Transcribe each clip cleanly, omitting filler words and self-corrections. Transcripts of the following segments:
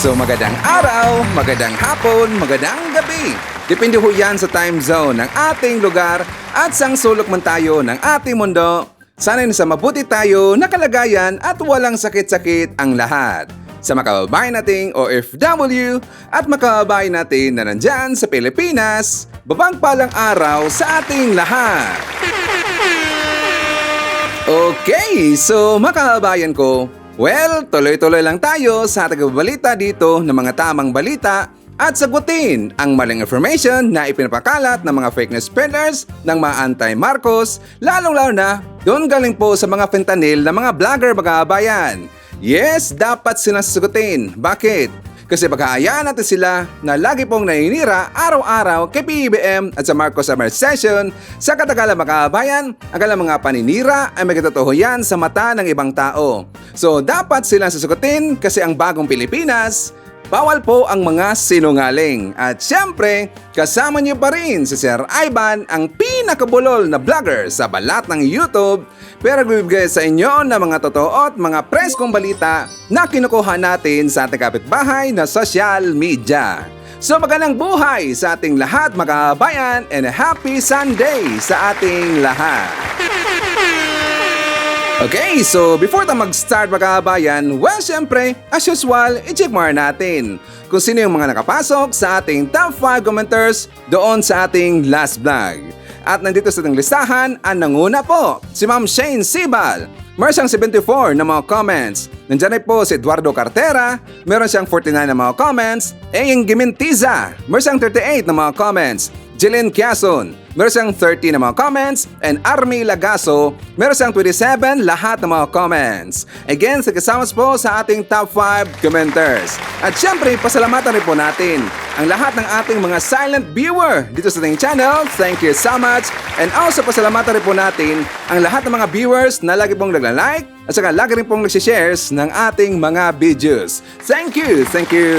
So magandang araw, magandang hapon, magandang gabi. Depende ho yan sa time zone ng ating lugar at sang sulok man tayo ng ating mundo. Sana'y nasa mabuti tayo na kalagayan at walang sakit-sakit ang lahat. Sa makababayan nating OFW at makababayan natin na nandyan sa Pilipinas, babang palang araw sa ating lahat. Okay, so makababayan ko, well, tuloy-tuloy lang tayo sa tagabalita dito ng mga tamang balita at sagutin ang maling information na ipinapakalat ng mga fake news spreaders ng mga anti-Marcos, lalong-lalo na doon galing po sa mga fentanyl na mga vlogger magabayan. Yes, dapat silang sagutin. Bakit? Kasi baka hayaan natin sila na lagi pong naninira araw-araw kay PBBM at sa Marcos Summer Session. Sa katagalan makabayan, ang kanilang mga paninira ay may katotoo yan sa mata ng ibang tao. So dapat silang sasagutin kasi ang bagong Pilipinas, bawal po ang mga sinungaling. At syempre, kasama niyo pa rin si Sir Ivan, ang pinakabulol na vlogger sa balat ng YouTube, pero nagbibigay sa inyo ng mga totoo at mga preskong balita na kinukuha natin sa ating kapitbahay na social media. So magandang buhay sa ating lahat mga kabayan and a happy Sunday sa ating lahat. Okay, so before tayo mag-start mga kabayan, well syempre, as usual, i-check more natin kung sino yung mga nakapasok sa ating top 5 commenters doon sa ating last vlog. At nandito sa ating listahan, ang nanguna po, si Ma'am Shane Sibal. Meron siyang 74 na mga comments. Nandiyan ay po si Eduardo Cartera, meron siyang 49 na mga comments. Eying Gimentiza, meron siyang 38 na mga comments. Jillian Quezon, meron siyang 30 na mga comments. And Army Lagaso, meron siyang 27 lahat ng mga comments. Again, kasama po sa ating top 5 commenters. At syempre, pasalamatan rin po natin ang lahat ng ating mga silent viewer dito sa ating channel. Thank you so much. And also, pasalamatan rin po natin ang lahat ng mga viewers na lagi pong nagla-like at saka lagi rin pong nagsishares ng ating mga videos. Thank you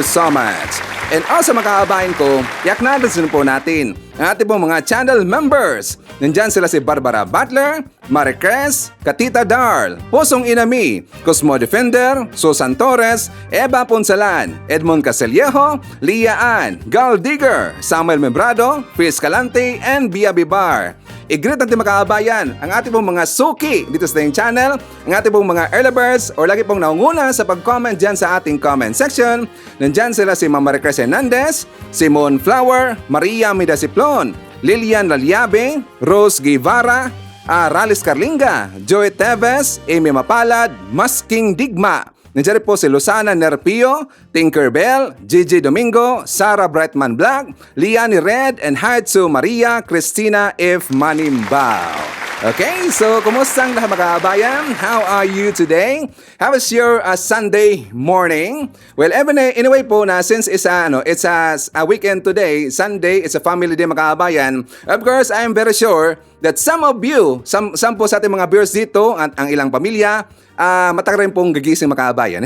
so much. And also mga kababayan ko, i-acknowledge po natin ang ating pong mga channel members. Nandyan sila si Barbara Butler, Maricres, Katita Darl, Pusong Inami, Cosmo Defender, Susan Torres, Eva Ponsalan, Edmond Casellejo, Lia Ann, Gal Digger, Samuel Membrado, Chris Calante, and Bia Bibar. I-greet natin mga kababayan ang ating pong mga suki dito sa ating channel, ang ating pong mga early birds o lagi pong naunguna sa pag-comment dyan sa ating comment section. Nandyan sila si Mama Maricres Hernandez, Simon Flower, Maria Midasiplon, Lilian Laliabe, Rose Guevara, Ralis Carlinga, Joey Teves, Amy Mapalad, Masking Digma. Nandiyan po si Luzana Nerpio, Tinkerbell, Gigi Domingo, Sarah Brightman Black, Liani Red, and Haitsu Maria Cristina F. Manimbao. Okay, so kumusta ang lahat mga kabayan? How are you today? How is your Sunday morning? Well, anyway po na since it's a weekend today, Sunday, it's a family day mga kabayan. Of course, I am very sure that some of you, some po sa ating mga viewers dito at ang ilang pamilya, matagal rin pong gagising mga kabayan.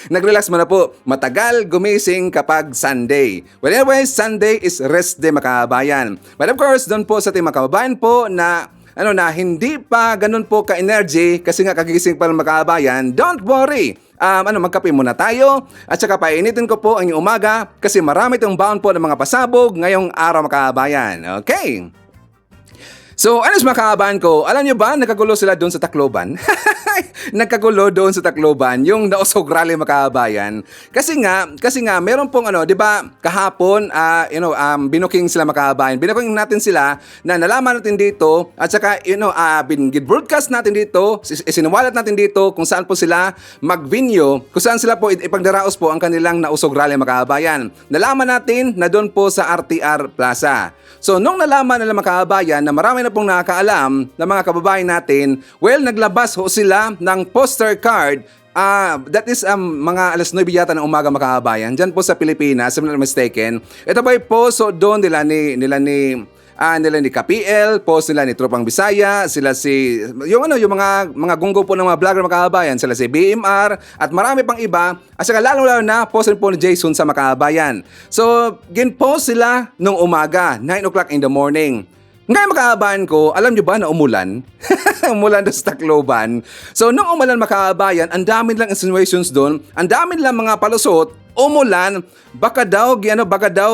Nag-relax mo na po. Matagal gumising kapag Sunday. Well anyway, Sunday is rest day mga kabayan. But of course, doon po sa ating mga kababayan po na hindi pa ganun po ka-energy kasi nga kagigising pa ng mga kababayan, don't worry. Magkape muna tayo at saka painitin ko po ang inyong umaga kasi marami itong baon po ng mga pasabog ngayong araw mga kababayan. Okay? So, mga kababayan ko, alam nyo ba, nagkagulo sila doon sa Tacloban? Nagkagulo doon sa Tacloban, yung nausog rally mga kababayan. Kasi nga, meron pong di ba, kahapon, binuking sila mga kababayan. Binuking natin sila na nalaman natin dito, at saka, broadcast natin dito, isiniwalat natin dito kung saan po sila mag-venue, kung saan sila po ipagdaraos po ang kanilang nausog rally mga kababayan. Nalaman natin na doon po sa RTR Plaza. So, nung nalaman nila mga kababayan na marami na pong nakakaalam na mga kababayan natin, well, naglabas ho sila ng poster card. That is mga alas 9 yata ng umaga mga kababayan. Diyan po sa Pilipinas, if I'm not mistaken. Ito ba po, so doon nila ni KPL, post nila ni Tropang Bisaya, sila si yung mga gunggo po ng mga vlogger mga kababayan, sila si BMR at marami pang iba. At saka lalo na post rin po ni Jason sa mga kababayan. So, gin-post sila nung umaga, 9 o'clock in the morning. Ngayon mga kababayan ko, alam nyo ba na umulan? Umulan doon sa Tacloban. So nung umulan mga kababayan, ang dami lang insinuations doon, ang dami lang mga palusot umulan, baka daw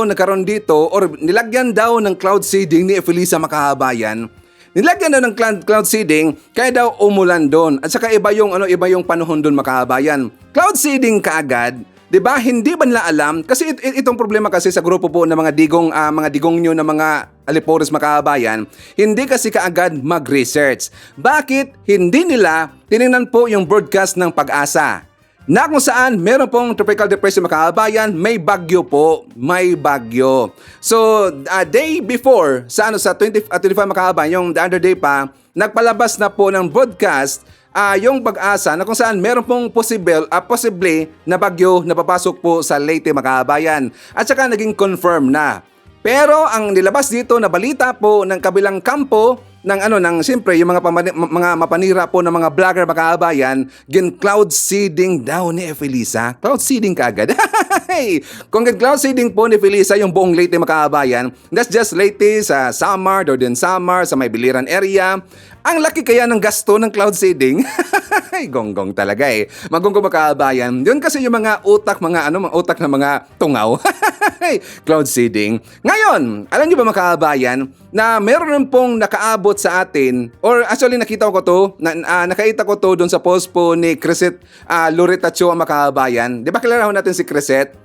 nagkaroon dito or nilagyan daw ng cloud seeding ni Efelisa makahabayan. Nilagyan daw ng cloud seeding kaya daw umulan doon. At saka iba yung panahon doon makahabayan. Cloud seeding kaagad, 'di ba? Hindi ba nila alam kasi itong problema kasi sa grupo po ng mga digong nyo na mga Alipores makahabayan, hindi kasi kaagad mag-research. Bakit hindi nila tiningnan po yung broadcast ng Pag-asa? Na kung saan meron pong tropical depression makahabayan, may bagyo po, may bagyo. So, day before, sa 25 makahabayan, yung the other day pa, nagpalabas na po ng broadcast yung Pag-asa na kung saan meron pong possibly na bagyo na papasok po sa Leyte makahabayan. At saka naging confirm na. Pero ang nilabas dito na balita po ng kabilang kampo ng siyempre yung mga mapanira po ng mga vlogger makahabayan, cloud seeding daw ni Efelisa. Cloud seeding kaagad. Kung cloud seeding po ni Efelisa yung buong Leyte makahabayan, that's just Leyte sa Samar, Northern Samar, sa may Biliran area. Ang laki kaya ng gasto ng cloud seeding. Ay, gonggong talaga eh. Magonggong makahabayan. Yun kasi yung mga utak ng mga tungaw. Cloud seeding. Ngayon, alam niyo ba makahabayan na meron rin pong nakaabot sa atin or actually nakita ko to doon sa post po ni Crisette Loretta Cho makahabayan. Di ba kilala natin si Crisette?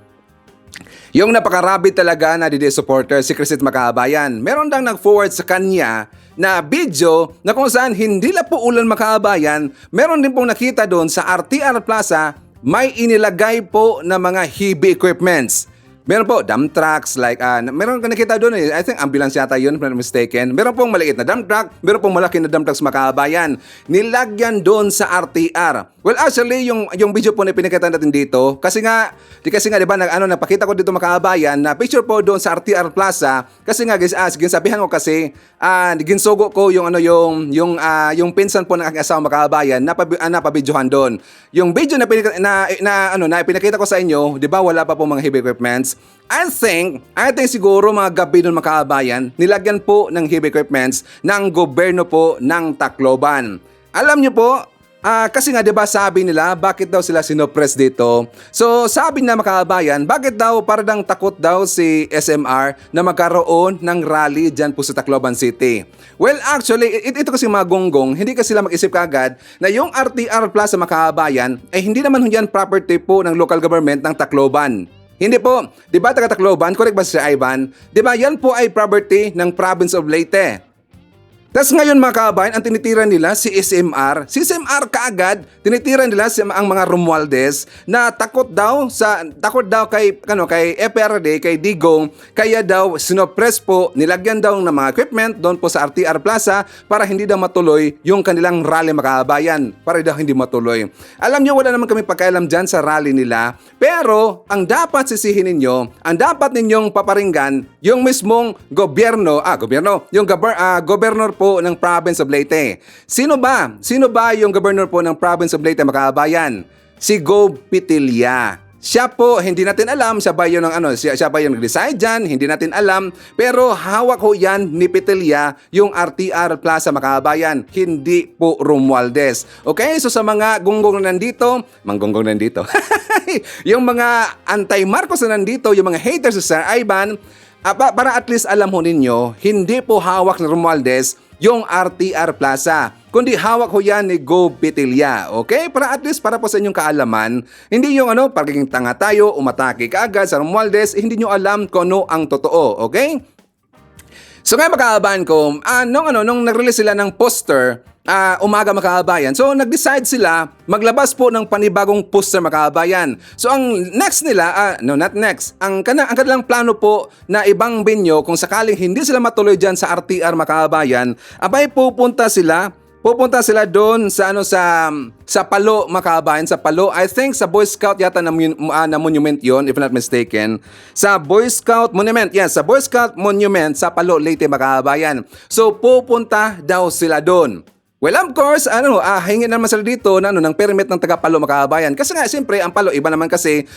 Yung napakarabid talaga na DD supporter si Crisette makahabayan. Meron dang nag-forward sa kanya na video na kung saan hindi lang po ulan makahabayan, meron din pong nakita doon sa RTR Plaza may inilagay po na mga heavy equipments. Meron po dump trucks like meron ka nakita doon I think ambulance yata yun if not mistaken. Meron pong maliit na dump truck, meron pong malaki na dump trucks makahabayan. Nilagyan doon sa RTR. Well actually yung video po na pinakita natin dito kasi nga di ba napakita ko dito makahabayan na picture po doon sa RTR Plaza kasi nga guys ginsabihan ko kasi ginsugo ko yung pinsan po ng aking asawa makahabayan na pabidyohan doon. Yung video na pinakita ko sa inyo, di ba wala pa po mga heavy equipments. I think siguro mga gabi doon makahabayan, nilagyan po ng heavy equipments ng gobyerno po ng Tacloban. Alam niyo po, kasi nga 'di ba sabi nila bakit daw sila sinopress dito. So sabi na makahabayan, bakit daw parang takot daw si SMR na magkaroon ng rally diyan po sa Tacloban City. Well actually ito kasi mga gonggong, hindi kasi sila mag-isip kagad na yung RTR Plaza makahabayan ay hindi naman yan property po ng local government ng Tacloban. Hindi po, 'di ba taga Tacloban, correct ba si Ivan? 'Di ba yan po ay property ng province of Leyte. Tapos ngayon mga kabayan, ang tinitira nila si SMR. Si SMR kaagad, tinitira nila ang mga Romualdez na takot daw kay FPRD, kay Digong, kaya daw sinopress po, nilagyan daw ng mga equipment doon po sa RTR Plaza para hindi daw matuloy yung kanilang rally mga kabayan. Para daw hindi matuloy. Alam nyo, wala naman kami pagkailam dyan sa rally nila. Pero ang dapat sisihin ninyo, ang dapat ninyong paparinggan, yung mismong gobernador po ng province of Leyte. Sino ba yung governor po ng province of Leyte makabayan? Si Gob Pitilla. Siya po, hindi natin alam, siya ba yung nag-decide dyan, hindi natin alam, pero hawak ho yan ni Pitilla yung RTR Plaza makabayan, hindi po Romualdez. Okay, so sa mga gonggong nandito, yung mga anti-Marcos na nandito, yung mga haters sa Sir Ivan, para at least alam ho ninyo, hindi po hawak ni Romualdez yung RTR Plaza, kundi hawak ho yan ni Gob Pitilla. Okay? Para at least para po sa inyong kaalaman, hindi yung pagiging tanga tayo, umatake kaagad sa Romualdez, hindi nyo alam kung ano ang totoo. Okay? So ngayon makahabayan ko, nung nag-release sila ng poster, umaga makahabayan. So nag-decide sila maglabas po ng panibagong poster makahabayan. So ang next nila, ang kanilang plano po na ibang venue kung sakaling hindi sila matuloy dyan sa RTR makahabayan, abay pupunta sila doon sa Palo makahabayan, sa Palo. I think sa Boy Scout yata na monument yon if not mistaken. Sa Boy Scout Monument, yes, sa Boy Scout Monument sa Palo, Leyte makahabayan. So pupunta daw sila doon. Well, of course, hingin naman sila dito ng permit ng taga Palo makahabayan. Kasi nga, siyempre, ang Palo, iba naman kasi,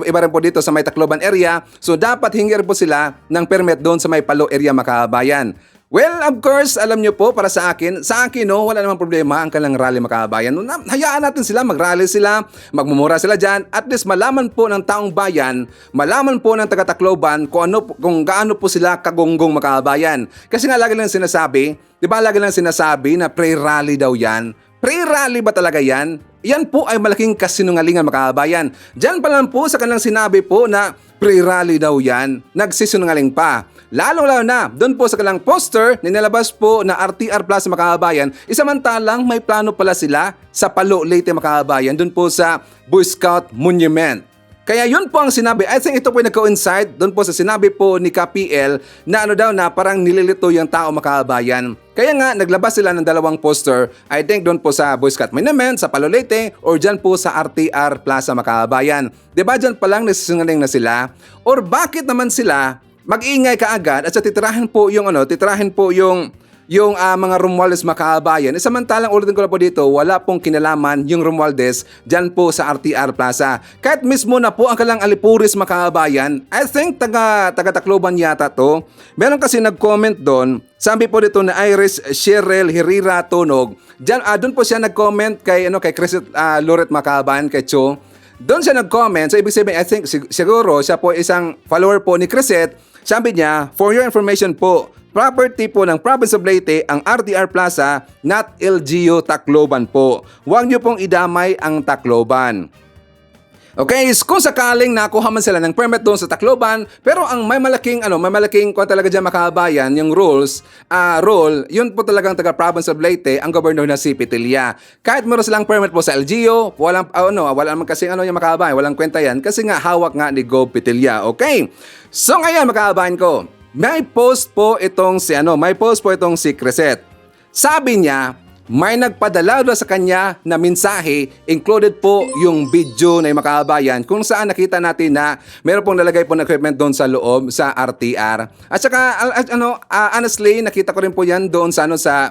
iba rin po dito sa may Tacloban area. So, dapat hingin po sila ng permit doon sa may Palo area makahabayan. Well, of course, alam nyo po, para sa akin, no, wala namang problema ang kanilang rally mga kabayan. Hayaan natin sila, mag-rally sila, magmumura sila dyan, at least malaman po ng taong bayan, malaman po ng taga-Tacloban kung gaano po sila kagonggong mga kabayan. Kasi nga lagi lang sinasabi, di ba lagi lang sinasabi na pre-rally daw yan? Pre-rally ba talaga yan? Yan po ay malaking kasinungalingan mga kabayan. Diyan pa lang po sa kanilang sinabi po na pre-rally daw yan, nagsisinungaling pa. Lalo-lalo na, doon po sa kanilang poster, ninalabas po na RTR Plus mga kabayan, isamantalang may plano pala sila sa Palo, Leyte mga kabayan, doon po sa Boy Scout Monument. Kaya yun po ang sinabi, I think ito po yung nagko-incide doon po sa sinabi po ni KPL na ano daw na parang nililito yung tao mga kabayan. Kaya nga naglabas sila ng dalawang poster, I think doon po sa Boy Scout Monument, sa Palo Leyte, or dyan po sa RTR Plaza mga kabayan. Diba dyan palang nasisingaling na sila? Or bakit naman sila mag-ingay kaagad at sa titirahin po yung mga Romualdez mga kabayan. Samantalang ulitin ko na po dito, wala pong kinalaman yung Romualdez dyan po sa RTR Plaza. Kahit mismo na po ang kalang Alipuris mga kabayan, I think taga-Tacloban yata to. Meron kasi nag-comment doon, sabi po dito na Iris Cheryl Herrera Tunog. Doon po siya nag-comment kay Chris Loret mga kabayan, kay Cho. Doon siya nag-comment, so ibig sabihin, I think siguro siya po isang follower po ni Crisette. Sabi niya, for your information po, property po ng Province of Leyte ang RTR Plaza, not LGU Tacloban po. Huwag niyo pong idamay ang Tacloban. Okay, kung sakaling nakuha man sila ng permit doon sa Tacloban, pero ang may malaking kung talaga diyan makabayan, yung rule, yun po talagang taga Province of Leyte, ang governor na si Petilla. Kahit meron silang permit po sa LGU, wala naman kasi yung makabayan, walang kwenta yan kasi nga hawak nga ni Gov Petilla. Okay? So ngayon makabayan ko, may post po itong si Crisette. Sabi niya, may nagpadala doon sa kanya na mensahe, included po yung video na yung makabayan kung saan nakita natin na meron pong nalagay po ng equipment doon sa loob sa RTR. At saka honestly nakita ko rin po yan doon sa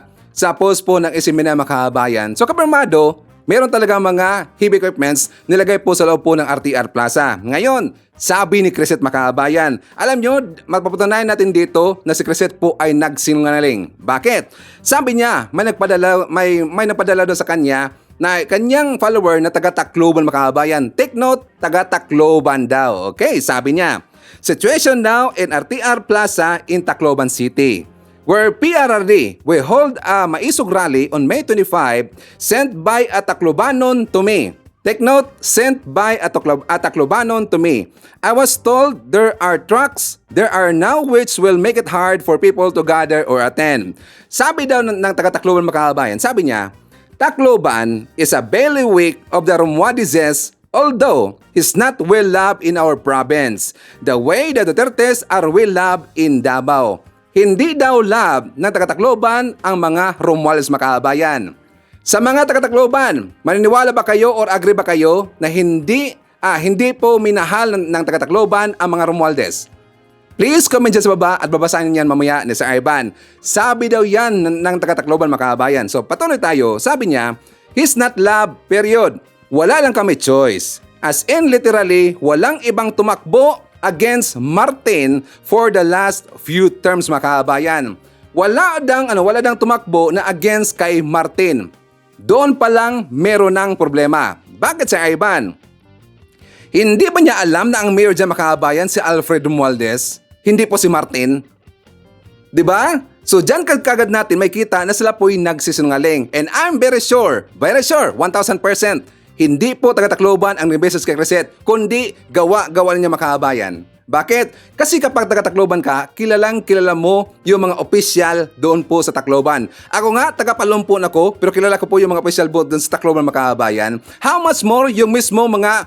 post po ng Isimina makabayan. So kapirmado, meron talaga mga heavy equipments nilagay po sa loob po ng RTR Plaza. Ngayon, sabi ni Crisette makabayan, alam nyo, mapapatunayan natin dito na si Crisette po ay nagsinungaling. Bakit? Sabi niya, may nagpadala doon sa kanya na kanyang follower na taga-Tacloban makabayan. Take note, taga-Tacloban daw. Okay, sabi niya, situation now in RTR Plaza in Tacloban City, where PRRD will hold a maisog rally on May 25 sent by a Taclobanon to me. Take note, sent by a Taclobanon to me. I was told there are trucks there are now which will make it hard for people to gather or attend. Sabi daw ng taga-Tacloban makabayan, sabi niya, Tacloban is a bailiwick of the Romualdezes, although he's not well loved in our province, the way the Dutertes are well loved in Davao. Hindi daw love ng taga-Tacloban ang mga Romualdez makabayan. Sa mga taga-Tacloban, maniniwala ba kayo or agree ba kayo na hindi po minahal ng taga-Tacloban ang mga Romualdez? Please comment dyan sa baba at babasahin niyan mamaya ni Sir Ivan. Sabi daw yan ng taga-Tacloban makabayan. So patuloy tayo. Sabi niya, he's not loved, period. Wala lang kami choice. As in literally, walang ibang tumakbo against Martin for the last few terms makabayan. Wala dang tumakbo na against kay Martin. Doon pa lang meron ng problema. Bakit si Ivan? Hindi ba niya alam na ang mayor dyan makabayan si Alfred Romualdez? Hindi po si Martin? Diba? So dyan kagad natin may kita na sila po'y nagsisinungaling. And I'm very sure, 1000%, hindi po taga-Tacloban ang nagbeses kay Crisette, kundi gawa niya makabayan. Bakit? Kasi kapag taga-Tacloban ka, kilala mo yung mga opisyal doon po sa Tacloban. Ako nga, taga-Palumpon ako, pero kilala ko po yung mga opisyal doon sa Tacloban makabayan. How much more yung mismo mga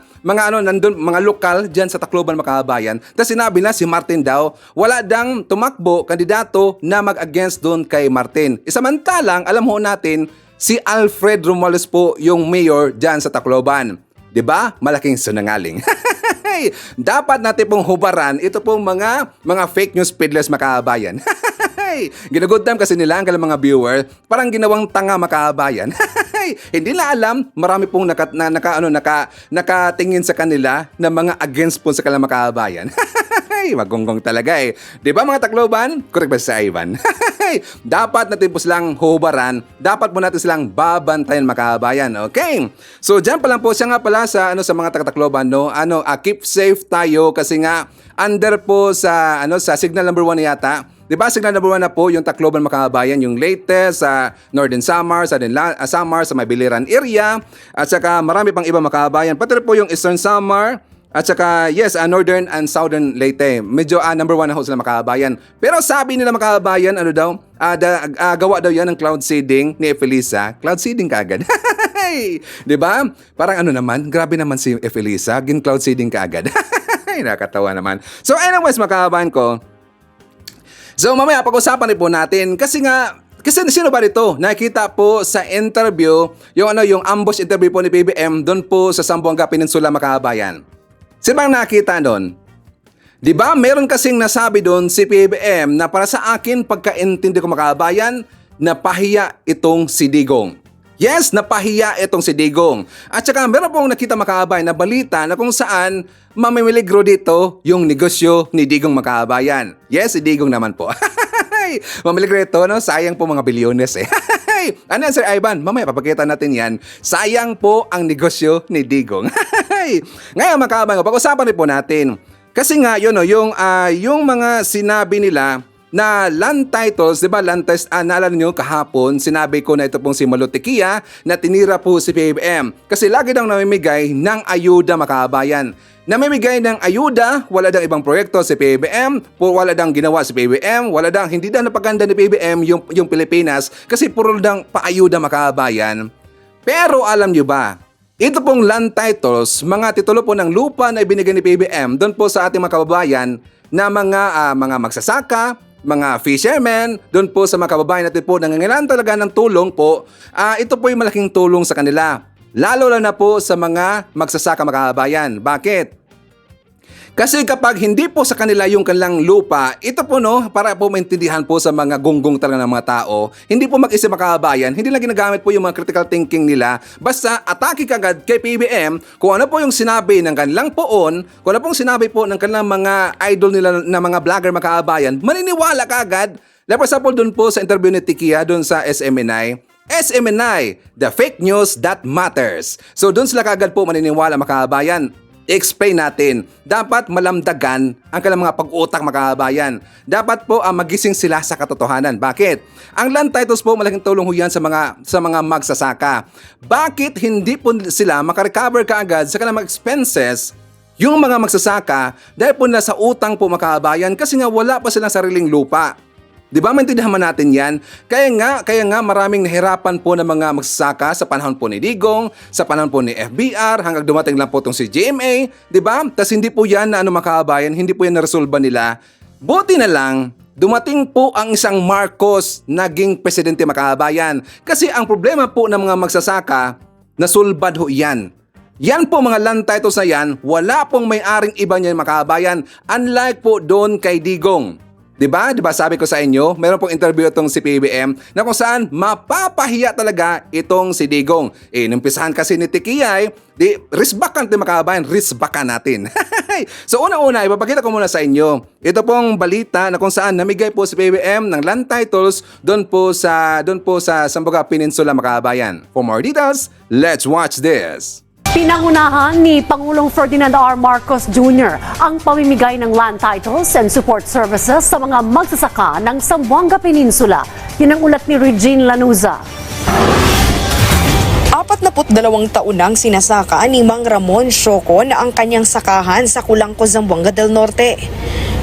lokal diyan sa Tacloban makabayan. Tapos sinabi na si Martin daw, wala dang tumakbo kandidato na mag-against doon kay Martin. Isamantalang, alam ho natin, si Alfred Romualdez po yung mayor diyan sa Tacloban. 'Di ba? Malaking sinungaling. Dapat natin pong hubaran ito pong mga fake news peddlers makabayan. Ginagood time kasi nila ang mga viewer, parang ginawang tanga makabayan. Hindi na alam, marami pong nakatingin sa kanila na mga against po sa kanilang makabayan. Magunggong talaga eh. Di ba mga Tacloban? Correct ba sa Ivan? Dapat natin po silang hubaran. Dapat po natin silang babantayan mga kabayan. Okay? So dyan pa lang po siya nga pala sa, sa mga Tacloban, no? Keep safe tayo kasi nga under po sa, sa signal number 1 yata. Diba, signal number 1 na po yung Tacloban mga kabayan, yung latest sa Northern Samar, Samar, sa Mabiliran area, at saka marami pang iba mga kabayan. Pati rin po yung Eastern Samar, at saka yes, Northern and Southern Leyte. Medyo number 1 na ho sila mga kabayan. Pero sabi nila mga kabayan, gawa daw yan ng cloud seeding ni Efelisa. Cloud seeding kaagad. Diba? Parang naman, grabe naman si Efelisa, cloud seeding kaagad. Nakakatawa naman. So anyways mga kabayan ko, so mamaya pag-usapan rin po natin kasi sino ba dito? Nakita po sa interview, yung ambush interview po ni PBM doon po sa Zamboanga Peninsula mga kabayan. Sino bang nakita doon? Di ba meron kasing nasabi doon si PBM na para sa akin pagkaintindi ko mga kabayan, napahiya itong si Digong. Yes, napahiya itong si Digong. At saka meron pong nakita mga kabayan na balita na kung saan mamimiligro dito yung negosyo ni Digong mga kabayan. Yes, si Digong naman po. Mamiligro ito, no? Sayang po mga bilyones eh. Ano yan, Sir Ivan? Mamaya papakita natin yan. Sayang po ang negosyo ni Digong. Ngayon mga kabayan, pag-usapan rin po natin. Kasi nga, yung mga sinabi nila na land titles, di ba land titles, naalala nyo kahapon, sinabi ko na ito pong si Malotekia na tinira po si PBM. Kasi lagi daw namimigay ng ayuda mga kabayan. Namimigay ng ayuda, wala dang ibang proyekto si PBM, wala dang ginawa si PBM, hindi daw napaganda ni PBM yung Pilipinas kasi puro dang paayuda mga kabayan. Pero alam nyo ba, ito pong land titles, mga titulo po ng lupa na ibinigay ni PBM doon po sa ating mga kababayan na mga magsasaka, mga fishermen, doon po sa mga kababayan natin po nangangailangan talaga ng tulong po, ito po yung malaking tulong sa kanila. Lalo na po sa mga magsasaka mga kababayan. Bakit? Kasi kapag hindi po sa kanila yung kanilang lupa, ito po para po maintindihan po sa mga gunggong talaga ng mga tao, hindi po mag-isip mga kababayan, hindi lang ginagamit po yung mga critical thinking nila, basta atake kagad kay PBM kung ano po yung sinabi ng kanilang poon, kung ano pong sinabi po ng kanilang mga idol nila na mga vlogger mga kababayan, maniniwala kagad. Like for example, dun po sa interview ni Tikia dun sa SMNI, the fake news that matters. So dun sila kagad po maniniwala mga kababayan. I-explain natin. Dapat malamdagan ang kanilang mga pag-utak mga kababayan. Dapat po magising sila sa katotohanan. Bakit? Ang land titles po malaking tulong ho yan sa mga magsasaka. Bakit hindi po sila makarecover kaagad sa kanilang mga expenses yung mga magsasaka dahil po nasa utang po mga kababayan kasi nga wala pa silang sariling lupa. Di ba maintindihan natin yan? Kaya nga maraming nahirapan po ng mga magsasaka sa panahon po ni Digong, sa panahon po ni FBR, hanggang dumating lang po itong si GMA, di ba? Tas hindi po yan na mga kababayan, hindi po yan naresolba nila. Buti na lang, dumating po ang isang Marcos naging presidente mga kababayan. Kasi ang problema po ng mga magsasaka, nasulbad ho yan. Yan po mga land titles na yan, wala pong may-aring iba niyan mga kababayan, unlike po doon kay Digong. Diba sabi ko sa inyo, meron pong interview itong si PBM na kung saan mapapahiya talaga itong si Digong. Numpisahan kasi ni Tikiyay, risbakan natin mga kababayan, risbakan natin. So una-una, ipapakita ko muna sa inyo. Ito pong balita na kung saan namigay po si PBM ng land titles doon po sa Zamboanga Peninsula mga kababayan. For more details, let's watch this. Pinangunahan ni Pangulong Ferdinand R. Marcos Jr. ang pamimigay ng land titles and support services sa mga magsasaka ng Zamboanga Peninsula. Yun ang ulat ni Regine Lanuza. 42 taon nang sinasaka ni Mang Ramon Sioco na ang kanyang sakahan sa Kulangco, Zamboanga del Norte.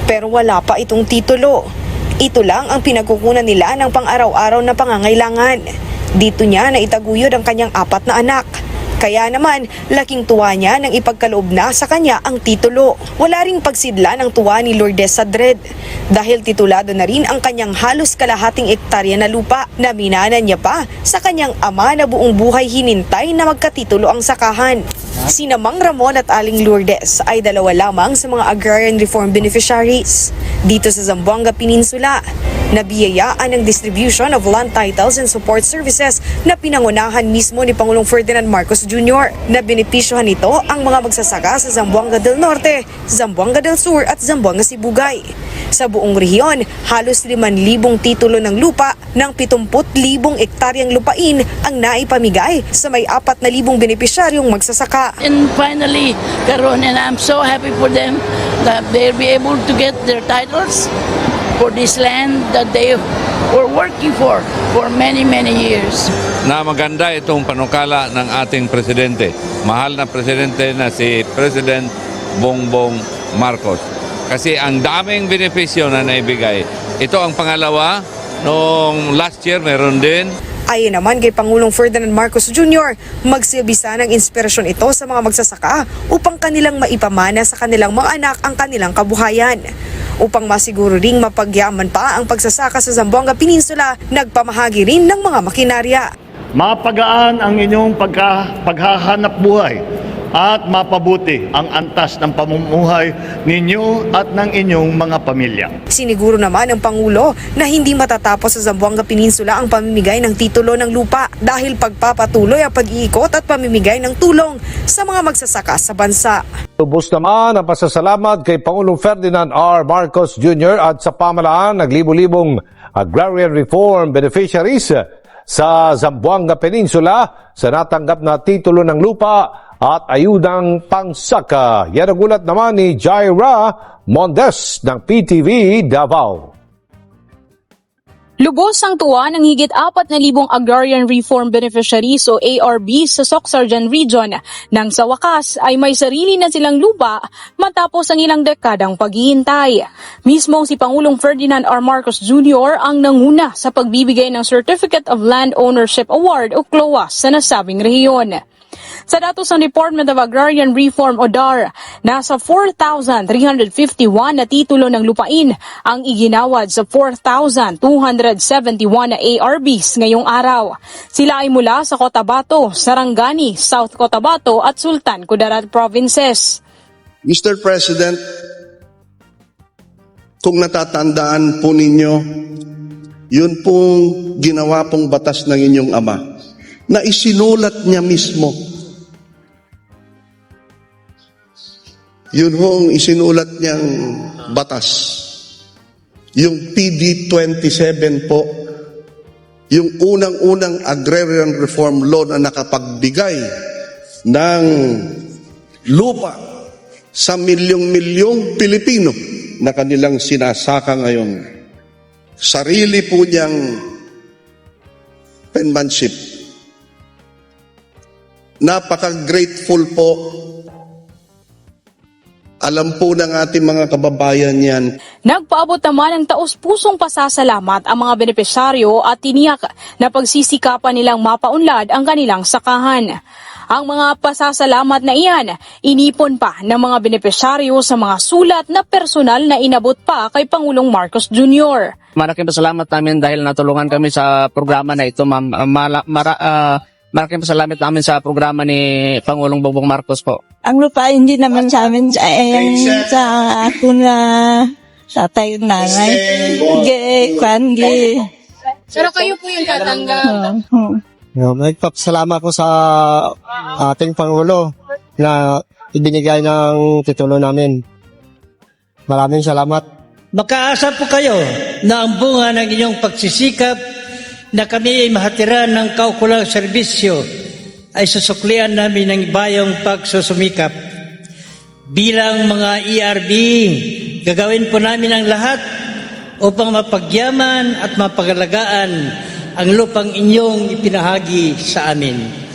Pero wala pa itong titulo. Ito lang ang pinagkukunan nila ng pang-araw-araw na pangangailangan. Dito niya na itaguyod ang kanyang 4 na anak. Kaya naman, laking tuwa niya nang ipagkaloob na sa kanya ang titulo. Wala ring pagsidla ng tuwa ni Lourdes Sadred dahil titulado na rin ang kanyang halos kalahating ektarya na lupa na minanan niya pa sa kanyang ama na buong buhay hinintay na magkatitulo ang sakahan. Sina Mang Ramon at Aling Lourdes ay dalawa lamang sa mga agrarian reform beneficiaries dito sa Zamboanga Peninsula. Nabiyayaan ang distribution of land titles and support services na pinangunahan mismo ni Pangulong Ferdinand Marcos Jr. na benepisyohan nito ang mga magsasaka sa Zamboanga del Norte, Zamboanga del Sur at Zamboanga Sibugay. Sa buong rehiyon, halos 5,000 titulo ng lupa ng 70,000 ektaryang lupain ang naipamigay sa may 4,000 benepisyaryong magsasaka. And finally, karon, and I'm so happy for them that they'll be able to get their titles for this land that they were working for many, many years. Na maganda itong panukala ng ating presidente. Mahal na presidente na si President Bongbong Marcos. Kasi ang daming benepisyo na naibigay. Ito ang pangalawa. Noong last year, meron din. Ayon naman kay Pangulong Ferdinand Marcos Jr., magsilbisa ng inspirasyon ito sa mga magsasaka upang kanilang maipamana sa kanilang mga anak ang kanilang kabuhayan. Upang masiguro ring mapagyaman pa ang pagsasaka sa Zamboanga Peninsula, nagpamahagi rin ng mga makinarya. Mapagaan ang inyong paghahanap buhay at mapabuti ang antas ng pamumuhay ninyo at ng inyong mga pamilya. Siniguro naman ng Pangulo na hindi matatapos sa Zamboanga Peninsula ang pamimigay ng titulo ng lupa dahil pagpapatuloy ang pag-iikot at pamimigay ng tulong sa mga magsasaka sa bansa. Lubos naman ang pasasalamat kay Pangulong Ferdinand R. Marcos Jr. at sa pamalaan ng libu-libong agrarian reform beneficiaries sa Zamboanga Peninsula sa natanggap na titulo ng lupa at ayudang pangsaka. Yan ang ulat naman ni Jaira Mondes ng PTV Davao. Lubos ang tuwa ng higit 4,000 agrarian reform beneficiaries o ARBs sa Soc-Sargen Region nang sa wakas ay may sarili na silang lupa matapos ang ilang dekadang paghihintay. Mismo si Pangulong Ferdinand R. Marcos Jr. ang nanguna sa pagbibigay ng Certificate of Land Ownership Award o CLOA sa nasabing rehiyon. Sa datos ng Department of Agrarian Reform o DAR, nasa 4,351 na titulo ng lupain ang iginawad sa 4,271 na ARBs ngayong araw. Sila ay mula sa Cotabato, Sarangani, South Cotabato at Sultan Kudarat provinces. Mr. President, kung natatandaan po ninyo, yun pong ginawa pong batas ng inyong ama na isinulat niya mismo. Yun hong isinulat niyang batas. Yung PD 27 po, yung unang-unang agrarian reform law na nakapagbigay ng lupa sa milyong-milyong Pilipino na kanilang sinasaka ngayon. Sarili po niyang penmanship. Napaka-grateful po. Alam po ng ating mga kababayan yan. Nagpaabot naman ng taos-pusong pasasalamat ang mga benepisyaryo at tiniyak na pagsisikapan nilang mapaunlad ang kanilang sakahan. Ang mga pasasalamat na iyan, inipon pa ng mga benepisyaryo sa mga sulat na personal na inabot pa kay Pangulong Marcos Jr. Malaking pasalamat namin dahil natulungan kami sa programa na ito, ma'am. Malaking pasalamat namin sa programa ni Pangulong Bongbong Marcos po. Ang lupa hindi naman sa amin, sa ako na sa tayo nanay. Pero kayo po yung tatanggap. Nagpapasalamat ko sa ating Pangulo na ibinigay ng titulo namin. Maraming salamat. Makaasa po kayo na ang bunga ng inyong pagsisikap na kami ay mahatiran ng kaukulang serbisyo ay susuklian namin ng bayang pagsusumikap. Bilang mga ERB, gagawin po namin ang lahat upang mapagyaman at mapagalagaan ang lupang inyong ipinahagi sa amin.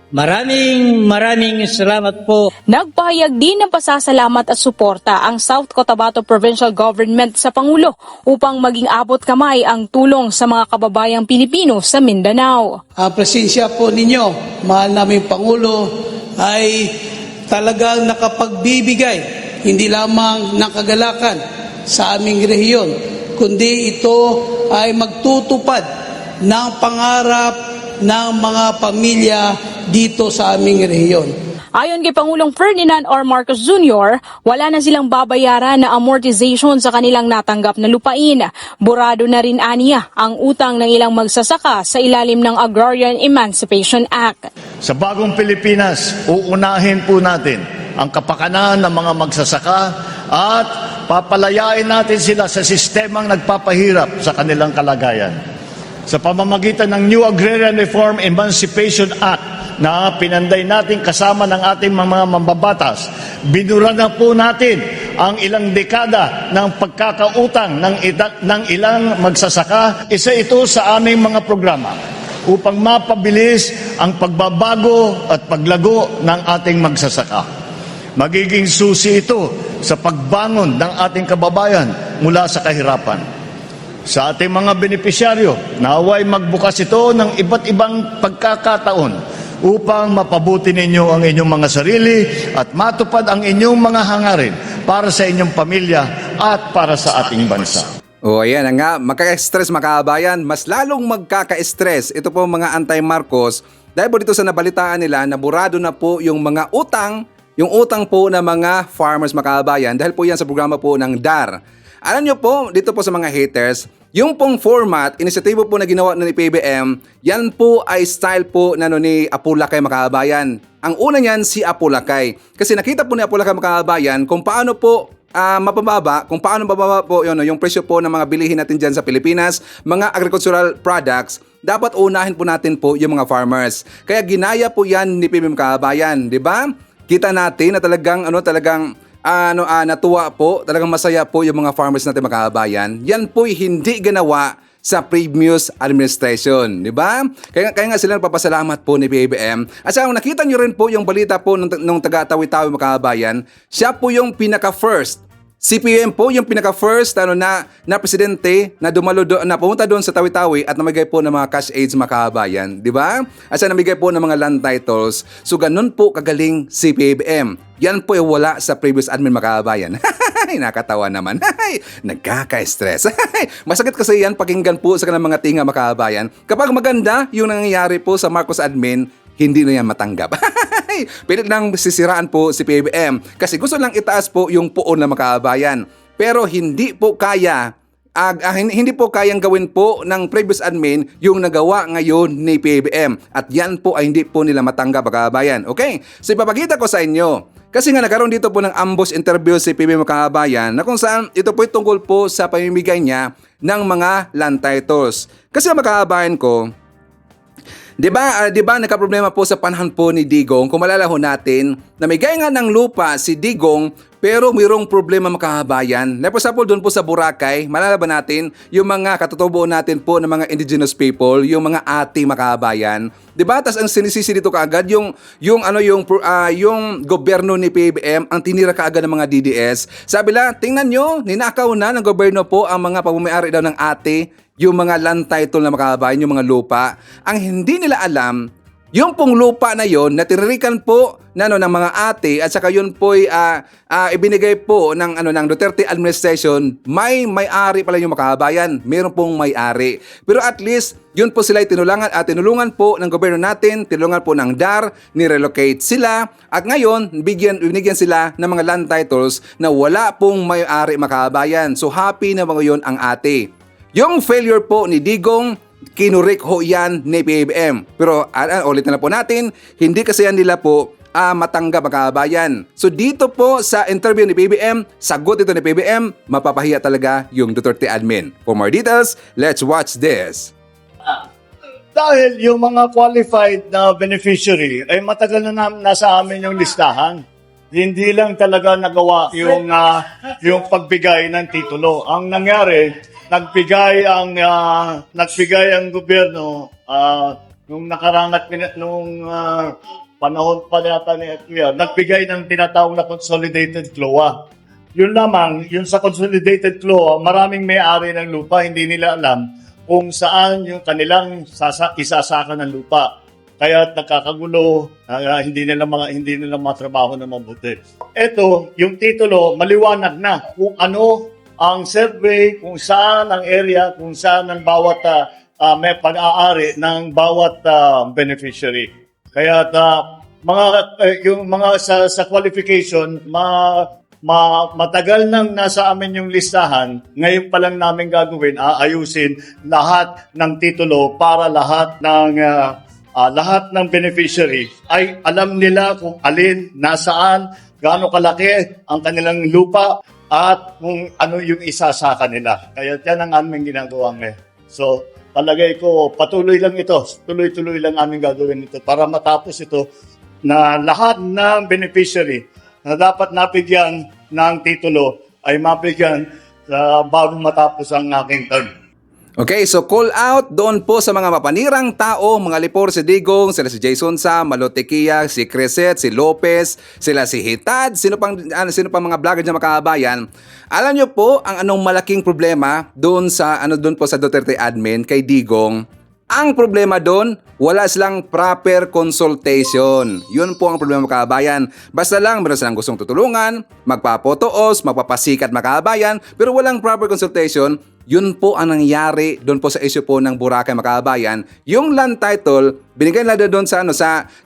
Maraming salamat po. Nagpahayag din ng pasasalamat at suporta ang South Cotabato Provincial Government sa Pangulo upang maging abot kamay ang tulong sa mga kababayang Pilipino sa Mindanao. Ang presensya po ninyo, mahal naming Pangulo, ay talagang nakapagbibigay hindi lamang ng kagalakan sa aming rehiyon, kundi ito ay magtutupad ng pangarap ng mga pamilya dito sa aming rehiyon. Ayon kay Pangulong Ferdinand R. Marcos Jr., wala na silang babayaran na amortization sa kanilang natanggap na lupain. Burado na rin aniya ang utang ng ilang magsasaka sa ilalim ng Agrarian Emancipation Act. Sa bagong Pilipinas, uunahin po natin ang kapakanan ng mga magsasaka at papalayain natin sila sa sistemang nagpapahirap sa kanilang kalagayan. Sa pamamagitan ng New Agrarian Reform Emancipation Act na pinanday natin kasama ng ating mga mambabatas, binura na po natin ang ilang dekada ng pagkakautang ng ilang magsasaka. Isa ito sa aming mga programa upang mapabilis ang pagbabago at paglago ng ating magsasaka. Magiging susi ito sa pagbangon ng ating kababayan mula sa kahirapan. Sa ating mga benepisyaryo, naway magbukas ito ng iba't ibang pagkakataon upang mapabuti ninyo ang inyong mga sarili at matupad ang inyong mga hangarin para sa inyong pamilya at para sa ating bansa. O ayan na nga, magkaka-stress mga kabayan, mas lalong magkaka-stress ito po mga anti-Marcos dahil po dito sa nabalitaan nila, naburado na po yung mga utang, yung utang po ng mga farmers mga kabayan dahil po yan sa programa po ng DAR. Alam nyo po, dito po sa mga haters, yung pong format, inisyatibo po na ginawa ni PBM, yan po ay style po na ni Apulacay mga kabayan. Ang una niyan si Apulacay. Kasi nakita po ni Apulacay mga kabayan kung paano po mapababa, kung paano mababa po yung presyo po ng mga bilihin natin dyan sa Pilipinas, mga agricultural products, dapat unahin po natin po yung mga farmers. Kaya ginaya po yan ni PBM mga kabayan, di ba? Kita natin na talagang natuwa po, talagang masaya po yung mga farmers natin mga kabayan. Yan po'y hindi ginawa sa previous administration, di ba? Kaya nga sila nagpapasalamat po ni PBM. At saka nakita nyo rin po yung balita po nung taga-Tawi-Tawi mga kababayan, siya po yung pinaka-first. CPM po yung pinaka-first na presidente na na pumunta doon sa Tawi-Tawi at namigay po ng mga cash aids mga kababayan, di ba? At saka namigay po ng mga land titles. So ganun po kagaling si PBM. Yan po ay wala sa previous admin mga kababayan. Nakatawa naman. Nagkaka-stress. Masakit kasi yan pakinggan po sa kanang mga tinga mga kababayan. Kapag maganda yung nangyayari po sa Marcos admin, hindi na yan matanggap. Pilit nang sisiraan po si PBM kasi gusto lang itaas po yung puon ng mga kababayan. Pero hindi po hindi po kayang gawin po ng previous admin yung nagawa ngayon ni PBM. At yan po ay hindi po nila matanggap mga kababayan. Okay? So ipapakita ko sa inyo. Kasi nga nagkaroon dito po ng ambush interview si PBM mga kababayan na kung saan ito po ay tungkol po sa pamimigay niya ng mga land titles. Kasi mga kababayan ko, Di ba nagka-problema po sa panahon po ni Digong, kung malalaho natin, namigay nga ng lupa si Digong pero mayroong problema mga kababayan. For example, doon po sa Boracay, malalaban natin yung mga katutubo natin po ng mga indigenous people, yung mga ati mga kababayan. Di ba? Tas ang sinisisi dito kaagad yung gobyerno ni PBM ang tinira kaagad ng mga DDS. Sabi lang, tingnan nyo, ninakaw na ng gobyerno po ang mga pagmamayari daw ng ati, yung mga land title na mga kababayan, yung mga lupa. Ang hindi nila alam, yung pong lupa na yon na tinirikan po ng mga ate at saka yun po ibinigay po ng Duterte administration, may-ari pala yung mga kababayan. Meron pong may-ari. Pero at least yun po sila tinulungan po ng gobyerno natin, tinulungan po ng DAR, nirelocate sila at ngayon binigyan sila ng mga land titles na wala pong may-ari mga kababayan. So happy na mga yun ang ate. Yung failure po ni Digong, kinurik ho yan ni PBM. Pero ulit na po natin, hindi kasi yan nila po matanggap mga kababayan. So dito po sa interview ni PBM, sagot ito ni PBM, mapapahiya talaga yung Duterte admin. For more details, let's watch this. Dahil yung mga qualified na beneficiary ay matagal na nasa amin yung listahan. Hindi lang talaga nagawa yung pagbigay ng titulo. Ang nangyari, nagbigay ang gobyerno nung nakarangat nung panahon pa yata ni FPR, nagbigay ng tinatawag na consolidated CLOA. Yun lamang, yun sa consolidated CLOA, maraming may-ari ng lupa, hindi nila alam kung saan yung kanilang isasaka ng lupa. Kaya nakakagulo, hindi nila matrabaho na mabuti. Ito, yung titulo, maliwanag na kung ano ang survey, kung saan ang area, kung saan ang bawat may pag-aari ng bawat beneficiary. Kaya yung mga sa qualification, matagal nang nasa amin yung listahan. Ngayon pa lang namin gagawin, aayusin lahat ng titulo para lahat ng beneficiary ay alam nila kung alin, nasaan, gaano kalaki ang kanilang lupa at kung ano yung isasaka nila. Kaya yan ang aming ginagawa ngayon. So, palagay ko, patuloy lang ito. Tuloy-tuloy lang aming gagawin ito para matapos ito na lahat ng beneficiary na dapat nabigyan ng titulo ay mabigyan bago matapos ang aking term. Okay, so call out doon po sa mga mapanirang tao, mga lipor, si Digong, sila si Jason Sa, Malotekia, si Crescent, si Lopez, sila si Hitad, sino pang mga vlogger na makabayan. Alam nyo po ang anong malaking problema doon sa po sa Duterte admin kay Digong. Ang problema doon, wala silang proper consultation. Yun po ang problema makabayan. Basta lang meron silang gustong tutulungan, magpapotoos, magpapasikat makabayan, pero walang proper consultation. Yun po ang nangyari doon po sa issue po ng Boracay Makabayan. Yung land title, binigay nila doon sa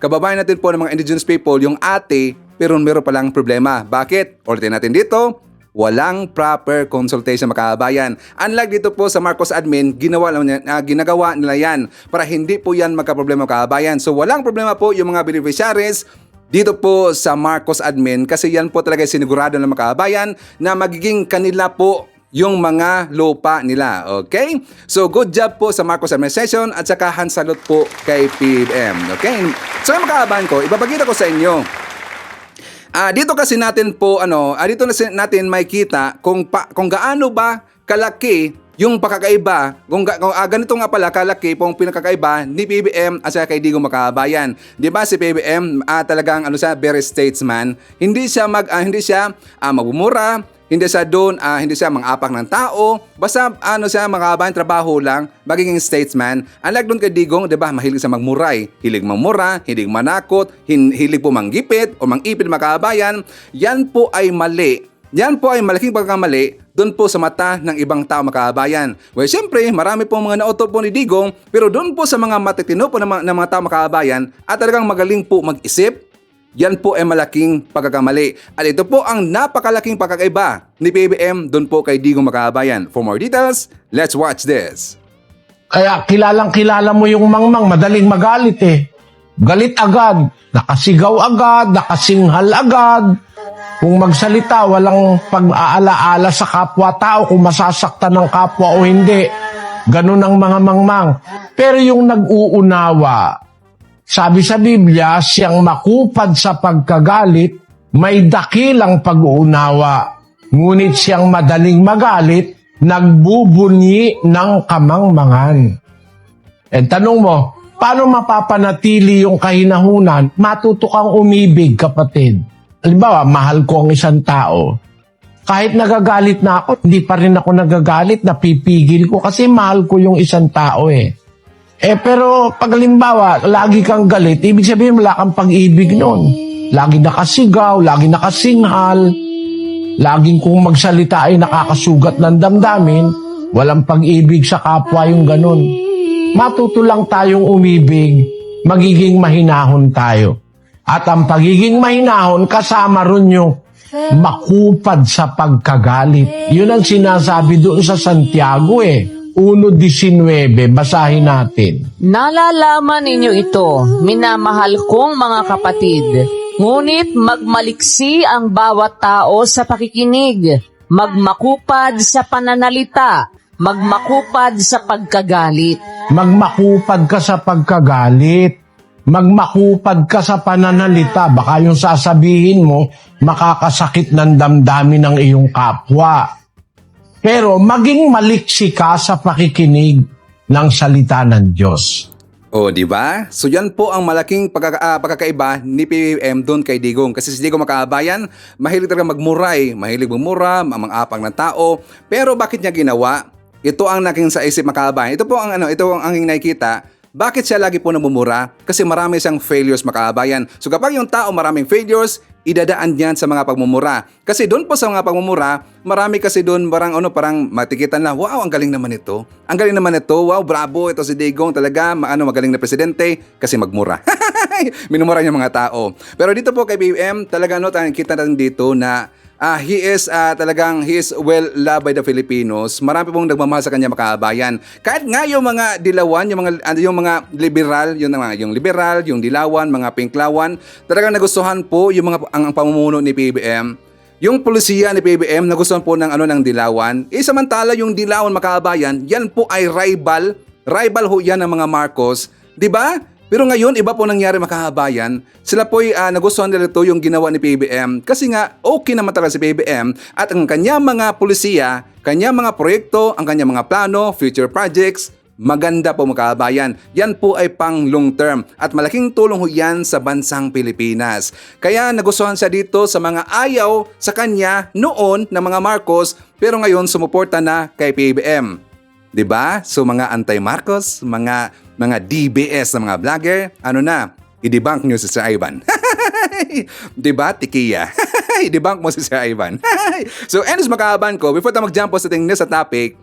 kababayan natin po ng mga indigenous people, yung ate, pero meron palang problema. Bakit? Ulitin natin dito, walang proper consultation makabayan. Unlike dito po sa Marcos admin, ginagawa nila yan para hindi po yan magka-problema makabayan. So walang problema po yung mga beneficiaries dito po sa Marcos admin kasi yan po talaga sinigurado ng makabayan na magiging kanila po yung mga lupa nila. Okay? So, good job po sa Marcos administration at saka hand salute po kay PBM. Okay? So, yung makaabahan ko, ibabagita ko sa inyo. Dito kasi natin po, dito natin makikita kung gaano ba kalaki yung pakakaiba, ganito nga pala kalaki pong pinakakaiba ni PBM at saka kay Digong Makabayan. 'Di ba si PBM talagang very statesman. Hindi siya magmumura, hindi siya doon, hindi siya mang-apak ng tao. Basta siya makabayan trabaho lang, magiging statesman. Unlike doon kay Digong, 'di ba, mahilig siya magmuray, hilig magmura, hilig manakot, hilig po manggipit o mangipit makabayan. Yan po ay mali. Yan po ay malaking pagkakamali doon po sa mata ng ibang tao makabayan. Well, siyempre, marami pong mga nauto po ni Digong, pero doon po sa mga matitino po ng mga tao makabayan at talagang magaling po mag-isip, yan po ay malaking pagkakamali. At ito po ang napakalaking pagkakaiba ni PBM doon po kay Digong Makabayan. For more details, let's watch this. Kaya kilalang-kilala mo yung mangmang, madaling magalit eh. Galit agad, nakasigaw agad, nakasinghal agad. Kung magsalita, walang pag-aalaala sa kapwa-tao kung masasaktan ng kapwa o hindi. Ganun ang mga mangmang. Pero yung nag-uunawa, sabi sa Biblia, siyang makupad sa pagkagalit, may dakilang pag-uunawa. Ngunit siyang madaling magalit, nagbubunyi ng kamangmangan. And tanong mo, paano mapapanatili yung kahinahunan? Matuto kang umibig, kapatid. Halimbawa, mahal ko ang isang tao. Kahit nagagalit na ako, hindi pa rin ako nagagalit, napipigil ko kasi mahal ko yung isang tao eh. Pero pag halimbawa, lagi kang galit, ibig sabihin wala kang pag-ibig noon. Lagi nakasigaw, lagi nakasinghal, laging kung magsalita ay nakakasugat ng damdamin, walang pag-ibig sa kapwa yung ganun. Matuto lang tayong umibig, magiging mahinahon tayo. At ang pagiging mahinahon, kasama rin yung makupad sa pagkagalit. Yun ang sinasabi doon sa Santiago 1:19, basahin natin. Nalalaman ninyo ito, minamahal kong mga kapatid. Ngunit magmaliksi ang bawat tao sa pakikinig, magmakupad sa pananalita, magmakupad sa pagkagalit. Magmakupad ka sa pagkagalit. Magmakupad ka sa pananalita. Baka yung sasabihin mo, makakasakit ng damdamin ng iyong kapwa. Pero maging maliksi ka sa pakikinig ng salita ng Diyos. Di ba? So yan po ang malaking pagkakaiba ni PBM doon kay Digong. Kasi si Digong Makabayan, mahilig talaga magmuray, mahilig magmura, mamang-apang ng tao. Pero bakit niya ginawa? Ito ang naging sa isip Makabayan. Ito po ang ito ang aking nakikita. Bakit siya lagi po namumura? Kasi marami siyang failures makabayan. So kapag yung tao maraming failures, idadaan yan sa mga pagmumura. Kasi doon po sa mga pagmumura, marami kasi doon parang matikitan na, wow, ang galing naman ito. Ang galing naman ito, wow, bravo, ito si Digong talaga, magaling na presidente kasi magmura. Minumura niya mga tao. Pero dito po kay BBM, talaga kita natin dito na he is well loved by the Filipinos. Marami pong nagmamahal sa kanya makabayan. Kahit nga yung mga dilawan, yung mga liberal, yung liberal, yung dilawan, mga pinklawan, talagang nagustuhan po yung ang pamumuno ni PBM. Yung polisiya ni PBM nagustuhan po ng dilawan. Samantala yung dilawan makabayan, yan po ay rival ho yan ng mga Marcos, 'di ba? Pero ngayon, iba po nangyari makahabayan. Sila po'y nagustuhan nila ito yung ginawa ni PBM kasi nga okay naman talaga si PBM at ang kanyang mga pulisiya, kanyang mga proyekto, ang kanyang mga plano, future projects, maganda po makahabayan. Yan po ay pang long term at malaking tulong ho yan sa bansang Pilipinas. Kaya nagustuhan siya dito sa mga ayaw sa kanya noon ng mga Marcos pero ngayon sumuporta na kay PBM. 'Di ba? So mga anti-Marcos, mga DBS na mga vlogger, i-debunk nyo si Sir Ivan. 'Di ba? Tikiya. I-debunk mo si Sir Ivan. So, anyways makahaban ko, before tayo mag-jump po sa ating news sa topic,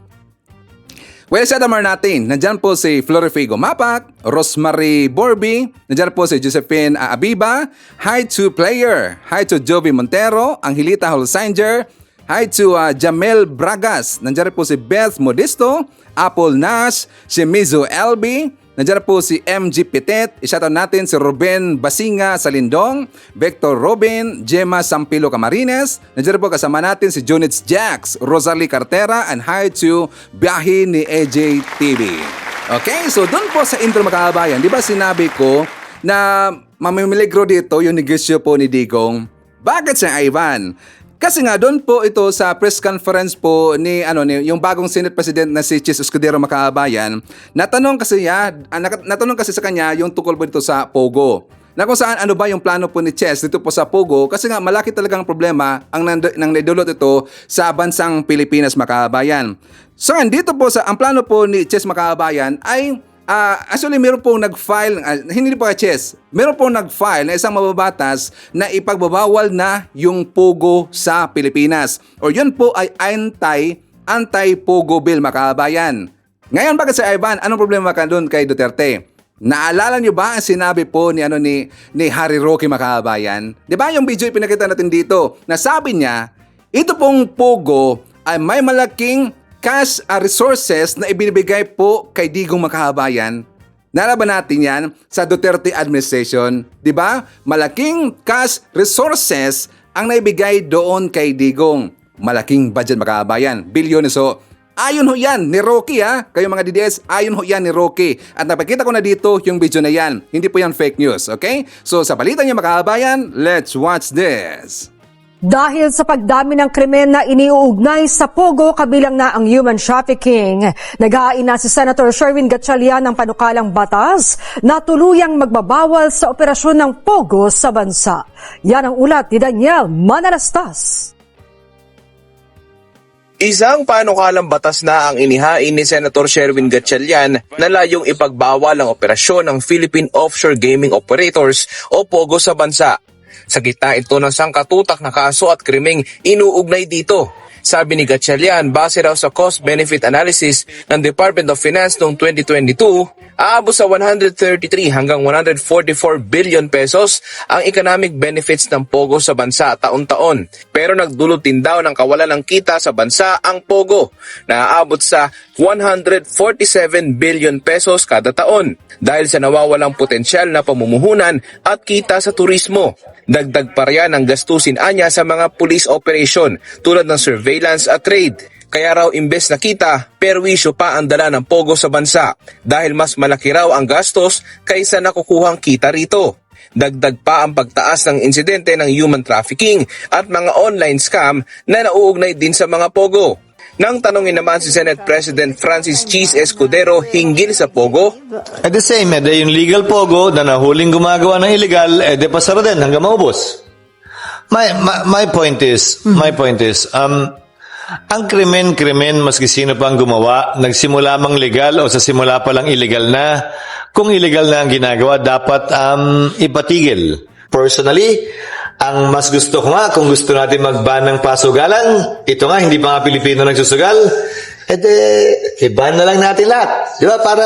well, sa damar natin, nandyan po si Florifigo Mapak, Rosemary Borby, nandyan po si Josephine Abiba, hi to Player, hi to Jovi Montero, Angelita Holsinger, hi to Jamel Bragas, nandyan po si Beth Modisto, Apple Nash, si Mizo LB, nandiyan po si MG Pitet, ishoutout natin si Ruben Basinga Salindong, Vector Robin, Gemma Sampilo Camarines, nandiyan po kasama natin si Junits Jax, Rosalie Cartera, and hi to Biyahe ni AJ TV. Okay, so doon po sa intro makahabayan, di ba sinabi ko na mamimiligro dito yung negosyo po ni Digong? Bakit si Ivan? Kasi nga doon po ito sa press conference po ni yung bagong Senate President na si Chis Escudero Makabayan, natanong kasi sa kanya yung tungkol po dito sa Pogo. Na kung saan ano ba yung plano po ni Chis dito po sa Pogo kasi nga malaki talagang problema ang naidulot ito sa bansang Pilipinas Makabayan. So dito po ang plano po ni Chis Makabayan ay actually, meron pong nag-file, hindi po Chess, meron pong nag-file na isang mababatas na ipagbabawal na yung Pogo sa Pilipinas. O yun po ay anti-Pogo bill, makabayan. Ngayon, bakit sa Ivan, anong problema ka doon kay Duterte? Naalala nyo ba ang sinabi po ni Harry Roque makabayan? Di ba yung video pinakita natin dito na sabi niya, ito pong Pogo ay may malaking cash resources na ibinibigay po kay Digong Makahabayan. Nalaban natin yan sa Duterte administration. Di ba? Malaking cash resources ang naibigay doon kay Digong. Malaking budget Makahabayan. Bilyones ho. Ayon ho yan ni Rocky Kayo mga DDS, ayon ho yan ni Rocky. At napakita ko na dito yung video na yan. Hindi po yan fake news. Okay? So sa balita niya Makahabayan, let's watch this. Dahil sa pagdami ng krimen na iniuugnay sa Pogo kabilang na ang human trafficking, nag-aain na si Senator Sherwin Gatchalian ng panukalang batas na tuluyang magbabawal sa operasyon ng Pogo sa bansa. Yan ang ulat ni Daniel Manalastas. Isang panukalang batas na ang inihain ni Senator Sherwin Gatchalian na layong ipagbawal ang operasyon ng Philippine Offshore Gaming Operators o POGO sa bansa. Sa gitna ito ng sangkatutak na kaso at krimeng inuugnay dito. Sabi ni Gatchalian, base raw sa cost-benefit analysis ng Department of Finance noong 2022, aabot sa 133 hanggang 144 billion pesos ang economic benefits ng POGO sa bansa taon-taon. Pero nagdulot din daw ng kawalan ng kita sa bansa ang POGO na aabot sa 147 billion pesos kada taon dahil sa nawawalang potensyal na pamumuhunan at kita sa turismo. Dagdag pa riyan ang gastusin anya sa mga police operation tulad ng surveillance at trade. Kaya raw imbes na kita, perwisyo pa ang dala ng POGO sa bansa dahil mas malaki raw ang gastos kaysa nakukuhang kita rito. Dagdag pa ang pagtaas ng insidente ng human trafficking at mga online scam na nauugnay din sa mga POGO. Nang tanongin naman si Senate President Francis Chis Escudero hinggil sa POGO, at the same, yung legal POGO na nahuling gumagawa ng illegal, pasara din hanggang maubos. My point is, ang krimen, maski sino pang gumawa, nagsimula mang legal o sa simula pa lang illegal na, kung illegal na ang ginagawa, dapat ipatigil. Personally, Ang mas gusto ko nga, kung gusto natin mag-ban ng pasugalan, ito nga, hindi pa nga Pilipino nagsusugal, i-ban na lang natin lahat. Di ba? Para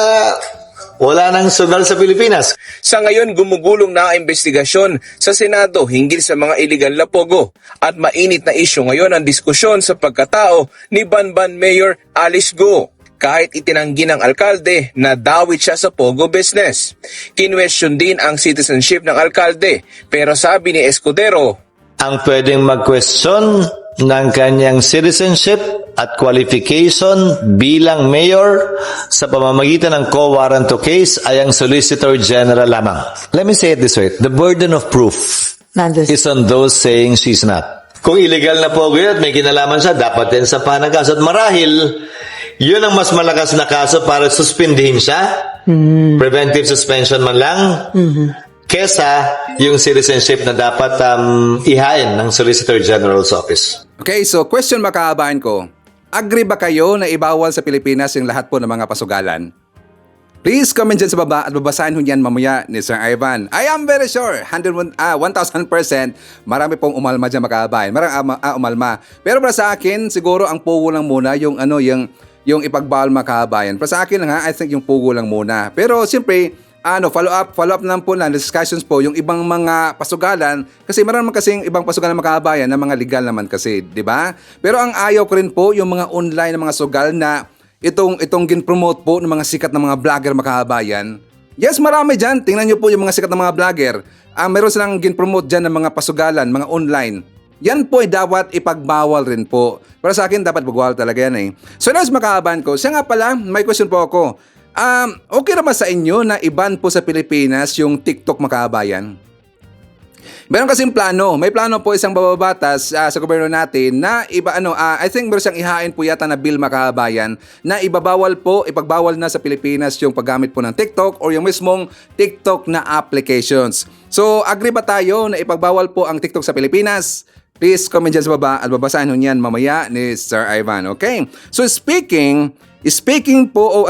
wala nang sugal sa Pilipinas. Sa ngayon, gumugulong na ang investigasyon sa Senado hinggil sa mga illegal na pogo. At mainit na isyu ngayon ang diskusyon sa pagkatao ni Banban Mayor Alice Go. Kahit itinanggi ng alkalde na dawit siya sa pogo business. Kinwestiyon din ang citizenship ng alkalde, pero sabi ni Escudero, ang pwedeng mag-question ng kanyang citizenship at qualification bilang mayor sa pamamagitan ng co-warranto case ay ang Solicitor General lamang. Let me say it this way, the burden of proof is on those saying she's not. Kung illegal na pogo yun at may kinalaman siya, dapat din sa panagaso. At marahil, yun ang mas malakas na kaso para suspindihin siya, preventive suspension man lang, kesa yung citizenship na dapat ihain ng Solicitor General's Office. Okay, so question makahabain ko. Agree ba kayo na ibawal sa Pilipinas yung lahat po ng mga pasugalan? Please comment dyan sa baba at babasahin ho yan mamaya ni Sir Ivan. I am very sure, 1,000% marami pong umalma dyan makahabain. Umalma. Pero para sa akin, siguro ang pugo lang muna yung yung ipagbawal makahabayan. Para sa akin I think yung pugo lang muna. Pero siyempre, follow up lang po na discussions po yung ibang mga pasugalan kasi meron naman kasing ibang pasugalan makahabayan na mga legal naman kasi, di ba? Pero ang ayaw ko rin po yung mga online na mga sugal na itong gin-promote po ng mga sikat na mga vlogger makahabayan. Yes, marami dyan. Tingnan nyo po yung mga sikat na mga vlogger. Meron silang gin-promote dyan ng mga pasugalan, mga online. Yan po ay dapat ipagbawal rin po. Para sa akin, dapat magbawal talaga yan So, next makahabayan ko. Siya nga pala, may question po ako. Okay naman sa inyo na iban po sa Pilipinas yung TikTok makahabayan? Meron kasing plano. May plano po isang bababatas sa gobyerno natin na I think meron siyang ihain po yata na bill makahabayan na ipagbawal na sa Pilipinas yung paggamit po ng TikTok or yung mismong TikTok na applications. So, agree ba tayo na ipagbawal po ang TikTok sa Pilipinas? Please comment dyan sa baba at babasahin ho niyan mamaya ni Sir Ivan. Okay? So, speaking po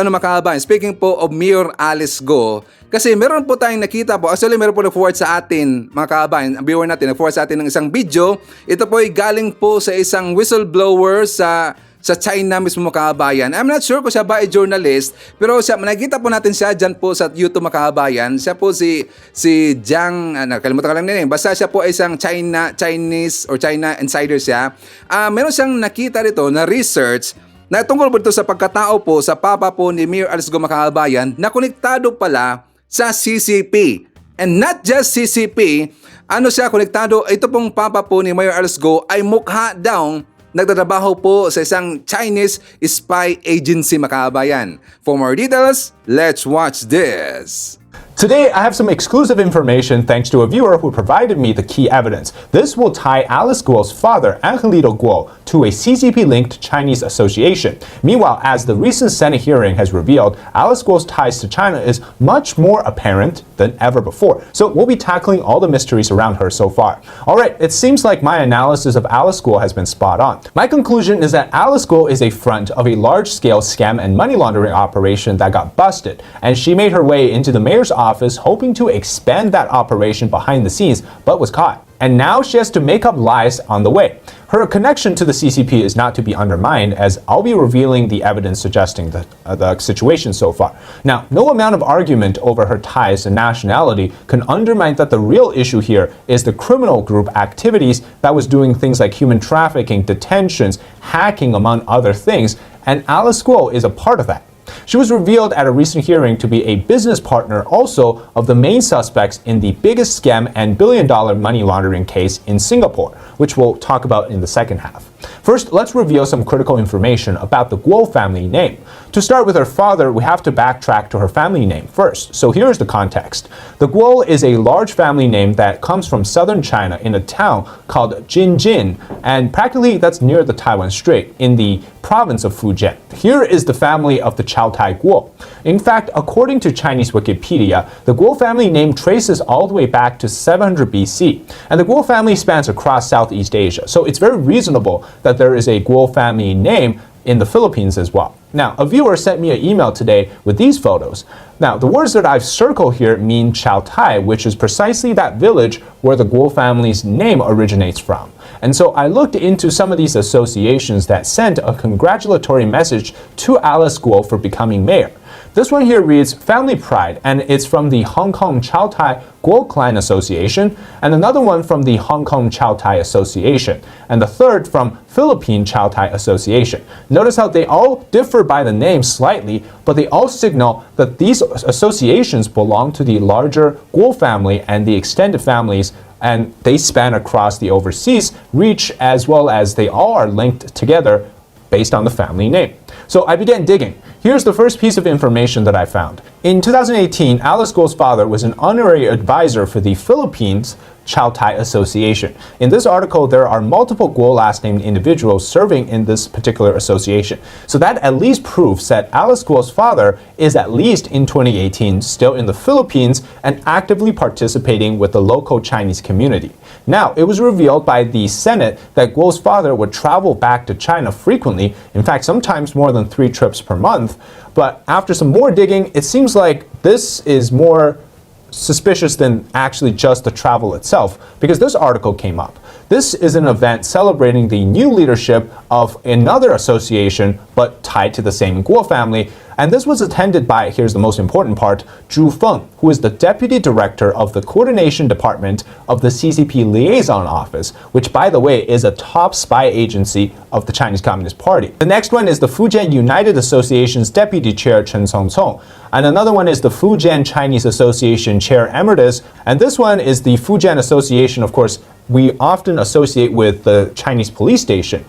of Mayor Alice Go, kasi meron po tayong nakita po, actually meron po nag-forward sa atin, mga kababayan, ang viewer natin, nag-forward sa atin ng isang video. Ito po ay galing po sa isang whistleblower sa China mismo, mga kababayan. I'm not sure kung siya ba ay journalist, pero nakita po natin siya dyan po sa YouTube, mga kababayan. Siya po si Jiang, nakalimutan ko lang nila. Basta siya po ay isang Chinese or China insider siya. Meron siyang nakita dito na research na tungkol po ito sa pagkatao po sa papa po ni Mayor Alice Go, mga kababayan, na konektado pala sa CCP. And not just CCP, siya konektado, ito pong papa po ni Mayor Alice Go ay mukha daw nagtatrabaho po sa isang Chinese spy agency, mga kababayan. For more details, let's watch this. Today, I have some exclusive information thanks to a viewer who provided me the key evidence. This will tie Alice Guo's father, Angelito Guo, to a CCP-linked Chinese association. Meanwhile, as the recent Senate hearing has revealed, Alice Guo's ties to China is much more apparent than ever before. So we'll be tackling all the mysteries around her so far. Alright, it seems like my analysis of Alice Guo has been spot on. My conclusion is that Alice Guo is a front of a large-scale scam and money laundering operation that got busted, and she made her way into the mayor's office hoping to expand that operation behind the scenes, but was caught. And now she has to make up lies on the way. Her connection to the CCP is not to be undermined, as I'll be revealing the evidence suggesting the situation so far. Now, no amount of argument over her ties and nationality can undermine that the real issue here is the criminal group activities that was doing things like human trafficking, detentions, hacking, among other things, and Alice Guo is a part of that. She was revealed at a recent hearing to be a business partner also of the main suspects in the biggest scam and billion-dollar money laundering case in Singapore, which we'll talk about in the second half. First, let's reveal some critical information about the Guo family name. To start with her father, we have to backtrack to her family name first. So here's the context. The Guo is a large family name that comes from southern China in a town called Jinjin, and practically that's near the Taiwan Strait in the province of Fujian. Here is the family of the Chow Tai Guo. In fact, according to Chinese Wikipedia, the Guo family name traces all the way back to 700 BC, and the Guo family spans across Southeast Asia. So it's very reasonable that there is a Guo family name in the Philippines as well. Now, a viewer sent me an email today with these photos. Now, the words that I've circled here mean Chao Tai, which is precisely that village where the Guo family's name originates from. And so I looked into some of these associations that sent a congratulatory message to Alice Guo for becoming mayor. This one here reads Family Pride, and it's from the Hong Kong Chao Tai Guo Clan Association, and another one from the Hong Kong Chao Tai Association, and the third from Philippine Chao Tai Association. Notice how they all differ by the name slightly, but they all signal that these associations belong to the larger Guo family and the extended families, and they span across the overseas reach, as well as they all are linked together based on the family name. So I began digging. Here's the first piece of information that I found. In 2018, Alice Guo's father was an honorary advisor for the Philippines Chao Tai Association. In this article, there are multiple Guo last-named individuals serving in this particular association. So that at least proves that Alice Guo's father is at least in 2018 still in the Philippines and actively participating with the local Chinese community. Now, it was revealed by the Senate that Guo's father would travel back to China frequently, in fact, sometimes more than 3 trips per month. But after some more digging, it seems like this is more suspicious than actually just the travel itself, because this article came up. This is an event celebrating the new leadership of another association, but tied to the same Guo family. And this was attended by, here's the most important part, Zhu Feng, who is the Deputy Director of the Coordination Department of the CCP Liaison Office, which, by the way, is a top spy agency of the Chinese Communist Party. The next one is the Fujian United Association's Deputy Chair Chen Congcong. And another one is the Fujian Chinese Association Chair Emeritus. And this one is the Fujian Association, of course, we often associate with the Chinese police station.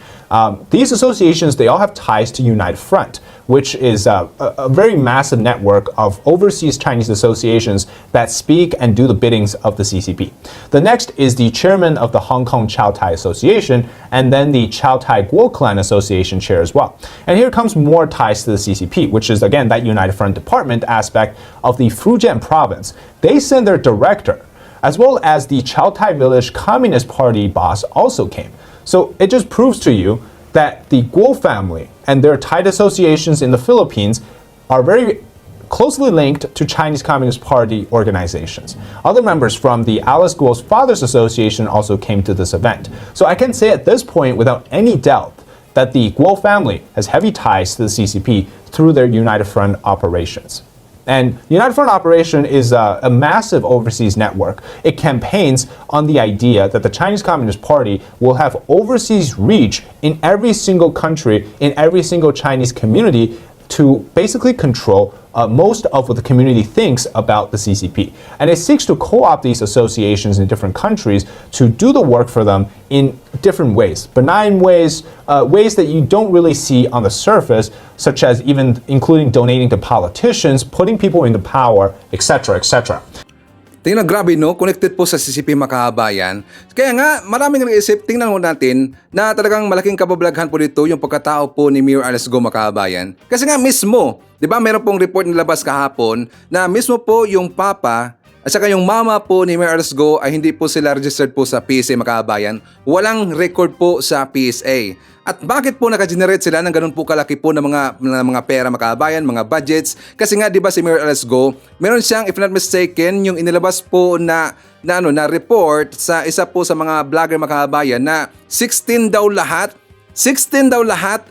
These associations, they all have ties to United Front, which is a very massive network of overseas Chinese associations that speak and do the biddings of the CCP. The next is the chairman of the Hong Kong Chao Tai Association, and then the Chao Tai Guo Clan Association chair as well. And here comes more ties to the CCP, which is again that United Front department aspect of the Fujian province. They send their director, as well as the Chao Tai Village Communist Party boss also came. So it just proves to you that the Guo family and their tight associations in the Philippines are very closely linked to Chinese Communist Party organizations. Other members from the Alice Guo's Fathers Association also came to this event. So I can say at this point without any doubt that the Guo family has heavy ties to the CCP through their United Front operations. And United Front Operation is a massive overseas network. It campaigns on the idea that the Chinese Communist Party will have overseas reach in every single country, in every single Chinese community, to basically control most of what the community thinks about the CCP. And it seeks to co-opt these associations in different countries to do the work for them in different ways, benign ways, ways that you don't really see on the surface, such as even including donating to politicians, putting people into power, etc., etc. Tingnan, grabe no, connected po sa CCP makahabayan. Kaya nga, maraming nag-iisip, tingnan mo natin na talagang malaking kabablaghan po dito yung pagkatao po ni Mayor Alice Guo makahabayan. Kasi nga mismo, di ba meron pong report nilabas kahapon na mismo po yung papa at saka yung mama po ni Mayor Alice Guo ay hindi po sila registered po sa PSA makahabayan. Walang record po sa PSA. At bakit po naka-generate sila ng ganun po kalaki po ng mga pera makabayan, mga budgets? Kasi nga 'di ba si Mayor Alice Guo, meron siyang, if not mistaken, yung inilabas po na report sa isa po sa mga vlogger makabayan na 16 daw lahat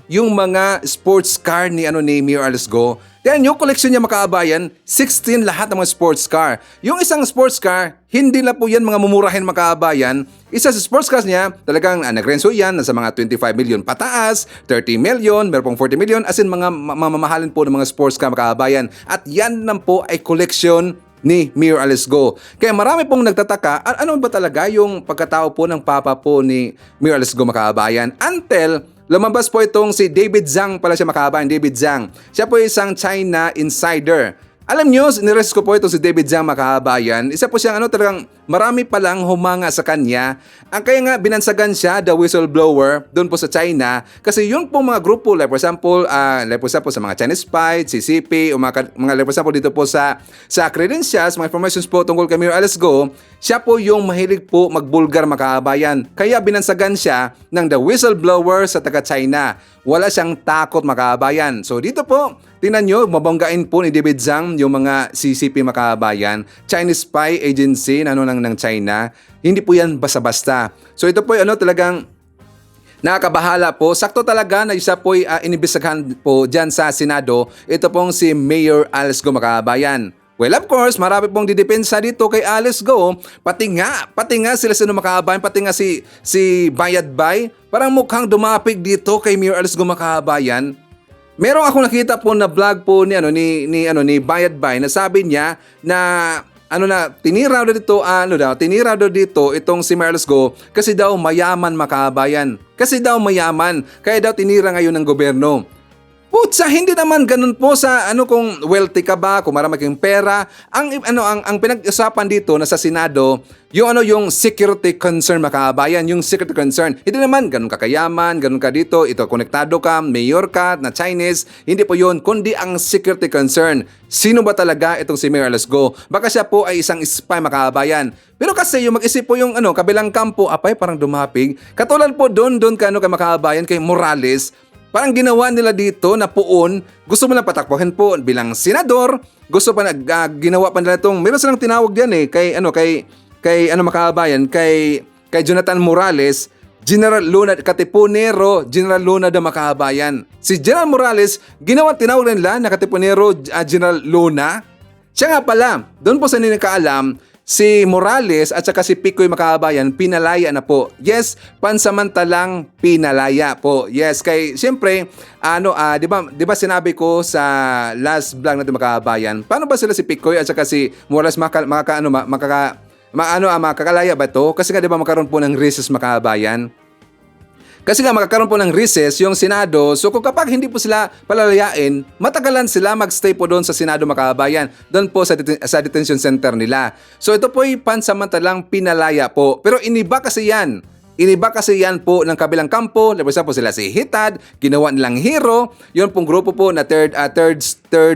yung mga sports car ni Mayor Alice Guo. Kaya yung collection niya makaabayan, 16 lahat ng mga sports car. Yung isang sports car, hindi na po yan mga mumurahin makaabayan. Isa sa sports cars niya, talagang nagrenso yan, nasa mga 25 million pataas, 30 million, meron pong 40 million, as in mga mamahalin po ng mga sports car makaabayan. At yan lang po ay collection ni Mayor Alice Guo. Kaya marami pong nagtataka, ano ba talaga yung pagkatao po ng papa po ni Mayor Alice Guo makaabayan? Until lumabas po itong si David Zhang pala siya makahabayan, David Zhang. Siya po isang China insider. Alam nyo, nires ko po ito si David Zhang, makahabayan. Isa po siyang talagang marami palang humanga sa kanya. Ang kaya nga binansagan siya, the whistleblower, doon po sa China. Kasi yun po mga grupo, like for example sa mga Chinese spy, CCP, o mga like for example dito po sa credentials, mga informations po tungkol kay Mayor Alice Go, siya po yung mahilig po magbulgar, makahabayan. Kaya binansagan siya ng the whistleblower sa taga-China. Wala siyang takot, makahabayan. So dito po, tingnan nyo, mabanggain po ni David Zhang yung mga CCP, makahabayan, Chinese spy agency ng China. Hindi po yan basta-basta. So ito po talagang nakakabahala po. Sakto talaga na isa po inibisagahan po dyan sa Senado. Ito pong si Mayor Alice Go, makahabayan. Well, of course, marami pong didepensa dito kay Alice Go. Pati nga sila makahabayan, pati nga si Bayad Bay. Parang mukhang dumapig dito kay Mayor Alice Go, makahabayan. Merong ako nakita po na vlog po ni Bayad Bay na sabi niya na tinira daw dito itong si Mayor Alice Go kasi daw mayaman, makahabayan. Kasi daw mayaman, kaya daw tinira ngayon ng gobyerno. Putsa, hindi naman ganun po sa kung wealthy ka ba, kung marami kang pera. Ang pinag-usapan dito na sa Senado, yung security concern, makahabayan, yung security concern. Hindi naman ganun ka kayaman, ganun ka dito, ito konektado ka, mayor ka, na Chinese. Hindi po yun, kundi ang security concern. Sino ba talaga itong si Mayor Alice Go? Baka siya po ay isang spy, makahabayan. Pero kasi yung mag-isip po yung kabilang kampo, parang dumapig. Katulad po doon kay makahabayan, kay Morales. Parang ginawa nila dito na poon, gusto mo lang patakbuhin po bilang senador, gusto pa ginawa pa nila itong, meron silang tinawag diyan makahabayan, kay Jonathan Morales, General Luna Katipunero, General Luna da, makahabayan. Si General Morales, tinawag nila na Katipunero, General Luna. Siya nga pala, doon po sa ninakaalam, si Morales at saka si Picoy, makahabayan, pinalaya na po. Yes, pansamantalang pinalaya po. Yes, kay siyempre, di ba sinabi ko sa last vlog natin, makahabayan, paano ba sila si Picoy at saka si Morales makakalaya ba to? Kasi nga di ba magkaroon po ng recess, makahabayan. Kasi nga magkakaroon po ng recess yung Senado, so kung kapag hindi po sila palalayain, matagalan sila magstay po doon sa Senado, makahabayan, doon po sa detention center nila. So ito po ay pansamantalang pinalaya po. Pero iniba kasi yan po ng kabilang kampo. Labas po sila si Hitad, ginawa nilang hero. Yun pong grupo po na third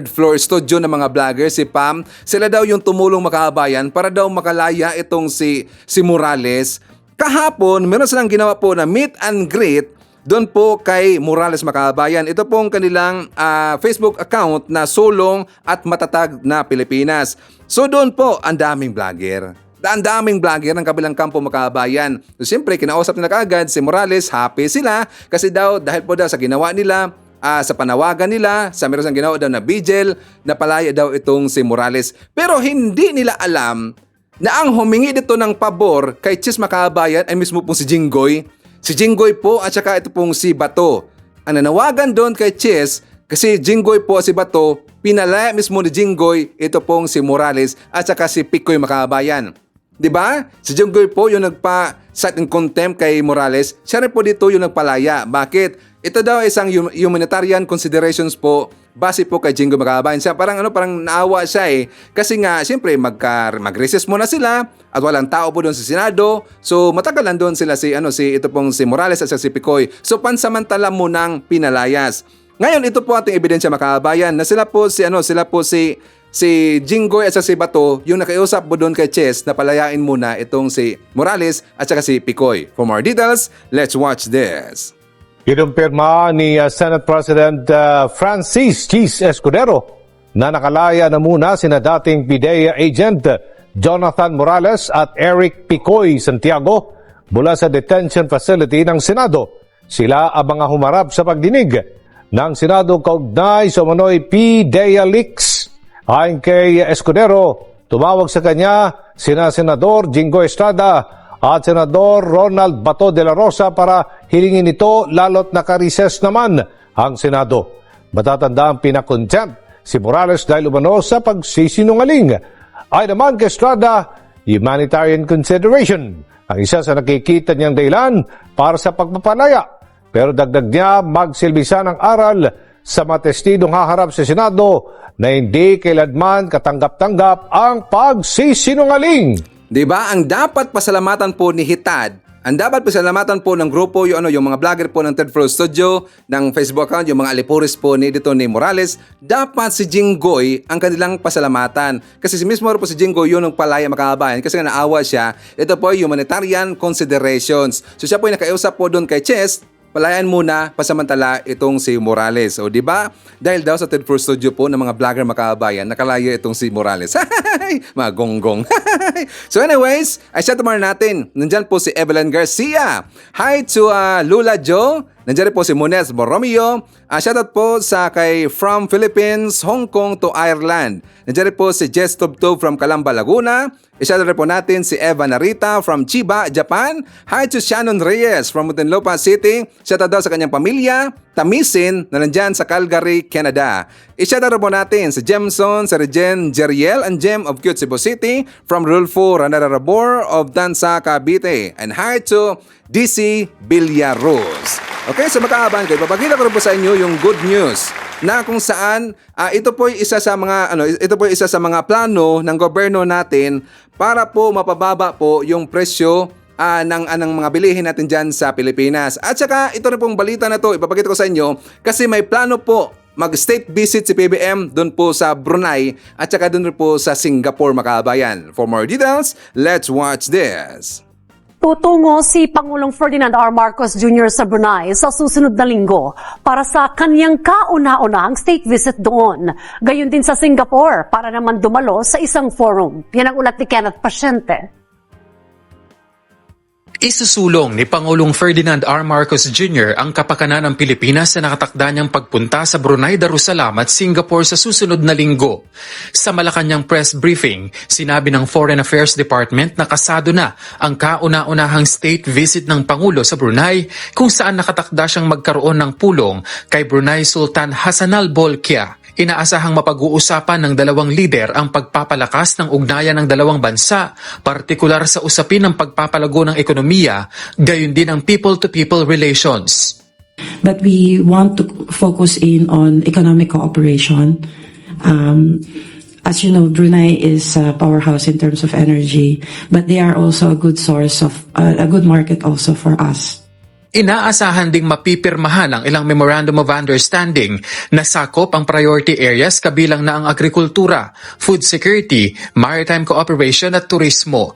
floor studio ng mga vloggers, si Pam. Sila daw yung tumulong, makahabayan, para daw makalaya itong si Morales. Kahapon, meron silang ginawa po na meet and greet doon po kay Morales, makahabayan. Ito pong kanilang Facebook account na Sulong at Matatag na Pilipinas. So doon po, ang daming vlogger. Ang daming vlogger ng kabilang kampo, makahabayan. So siyempre, kinausap nila kaagad si Morales, happy sila kasi dahil po sa ginawa nila, sa panawagan nila, sa meron silang ginawa daw na vigil, napalaya daw itong si Morales. Pero hindi nila alam na ang humingi dito ng pabor kay Chis, makahabayan, ay mismo pong si Jinggoy. Si Jinggoy po at saka ito pong si Bato. Ang nanawagan doon kay Chis, kasi Jinggoy po si Bato, pinalaya mismo ni Jinggoy ito pong si Morales at saka si Picoy, makahabayan. Diba? Si Jinggoy po yung nagpa-cite in contempt kay Morales. Siya rin po dito yung nagpalaya. Bakit? Ito daw isang humanitarian considerations po base po kay Jinggoy, makahabayan. Siya parang naawa siya Kasi nga, siyempre, mag-recess muna sila at walang tao po doon sa Senado. So, matagalan doon sila ito pong si Morales at si Picoy. So, pansamantala mo nang pinalayas. Ngayon, ito po ating ebidensya, makahabayan, na sila po si Jinggoy at si Bato, yung nakiusap po doon kay Chess na palayain muna itong si Morales at saka si Picoy. For more details, let's watch this. Kinumpirma ni Senate President Francis Chis Escudero na nakalaya na muna sina dating PIDEA agent Jonathan Morales at Eric Picoy Santiago mula sa detention facility ng Senado. Sila ang mga humarap sa pagdinig ng Senado kaugnay sa umano'y PIDEA leaks. Ayon kay Escudero, tumawag sa kanya sina Senador Jinggoy Estrada at Senador Ronald Bato de la Rosa para hilingin ito lalo't naka-recess naman ang Senado. Matatandaan pinakontempt si Morales dahil umano sa pagsisinungaling. Ay naman kay Estrada, humanitarian consideration ang isa sa nakikita niyang dahilan para sa pagpapalaya. Pero dagdag niya, magsilbisa ng aral sa mga testidong haharap sa Senado na hindi kailanman katanggap-tanggap ang pagsisinungaling. Diba? Ang dapat pasalamatan po ni Hitad, ang dapat pasalamatan po ng grupo, yung mga vlogger po ng Third Floor Studio, ng Facebook account, yung mga alipuris po ni Morales, dapat si Jinggoy ang kanilang pasalamatan. Kasi si mismo po si Jinggoy yun ang palaya makabayan kasi nga naawa siya. Ito po humanitarian considerations. So siya po yung nakausap po doon kay Chess, palayan muna pasamantala itong si Morales. O di ba? Dahil daw sa Third Floor Studio po ng mga vlogger makabayan, nakalaya itong si Morales. Mga gonggong. So anyways, ay shout out natin. Nandyan po si Evelyn Garcia. Hi to Lula Joe. Nandiyan po si Munez Borromeo. Shout out po sa kay from Philippines, Hong Kong to Ireland. Nandiyan po si Jess Tubtub from Calamba, Laguna. I-shout out po natin si Eva Narita from Chiba, Japan. Hi to Shannon Reyes from Muntinlupa City. Shout out daw sa kanyang pamilya, Tamisin, na nandyan sa Calgary, Canada. I-shout out po natin si Jemson, si Regen Jeriel, and Jem of Cute Cebu City from Rulfo Ranarabor of Tansa, Cavite. And hi to DC Villaruz. Okay, so makaaban kayo. Papakita ko rin po sa inyo yung good news na kung saan ito po isa sa mga plano ng gobyerno natin para po mapababa po yung presyo ng mga bilihin natin dyan sa Pilipinas. At saka ito rin pong balita na to, ipapakita ko sa inyo kasi may plano po mag-state visit si PBM doon po sa Brunei at saka doon rin po sa Singapore, makabayan. For more details, let's watch this. Tutungo si Pangulong Ferdinand R. Marcos Jr. sa Brunei sa susunod na linggo para sa kanyang kauna-unahang state visit doon. Gayon din sa Singapore para naman dumalo sa isang forum. Yan ang ulat ni Kenneth Pasyente. Isusulong ni Pangulong Ferdinand R. Marcos Jr. ang kapakanan ng Pilipinas sa nakatakda niyang pagpunta sa Brunei Darussalam at Singapore sa susunod na linggo. Sa Malacanang press briefing, sinabi ng Foreign Affairs Department na kasado na ang kauna-unahang state visit ng Pangulo sa Brunei kung saan nakatakda siyang magkaroon ng pulong kay Brunei Sultan Hassanal Bolkiah. Inaasahang mapag-uusapan ng dalawang lider ang pagpapalakas ng ugnayan ng dalawang bansa, partikular sa usapin ng pagpapalago ng ekonomiya, gayon din ang people-to-people relations. But we want to focus in on economic cooperation. As you know, Brunei is a powerhouse in terms of energy, but they are also a good source of a good market also for us. Inaasahan ding mapipirmahan ang ilang Memorandum of Understanding na sakop ang priority areas kabilang na ang agrikultura, food security, maritime cooperation at turismo.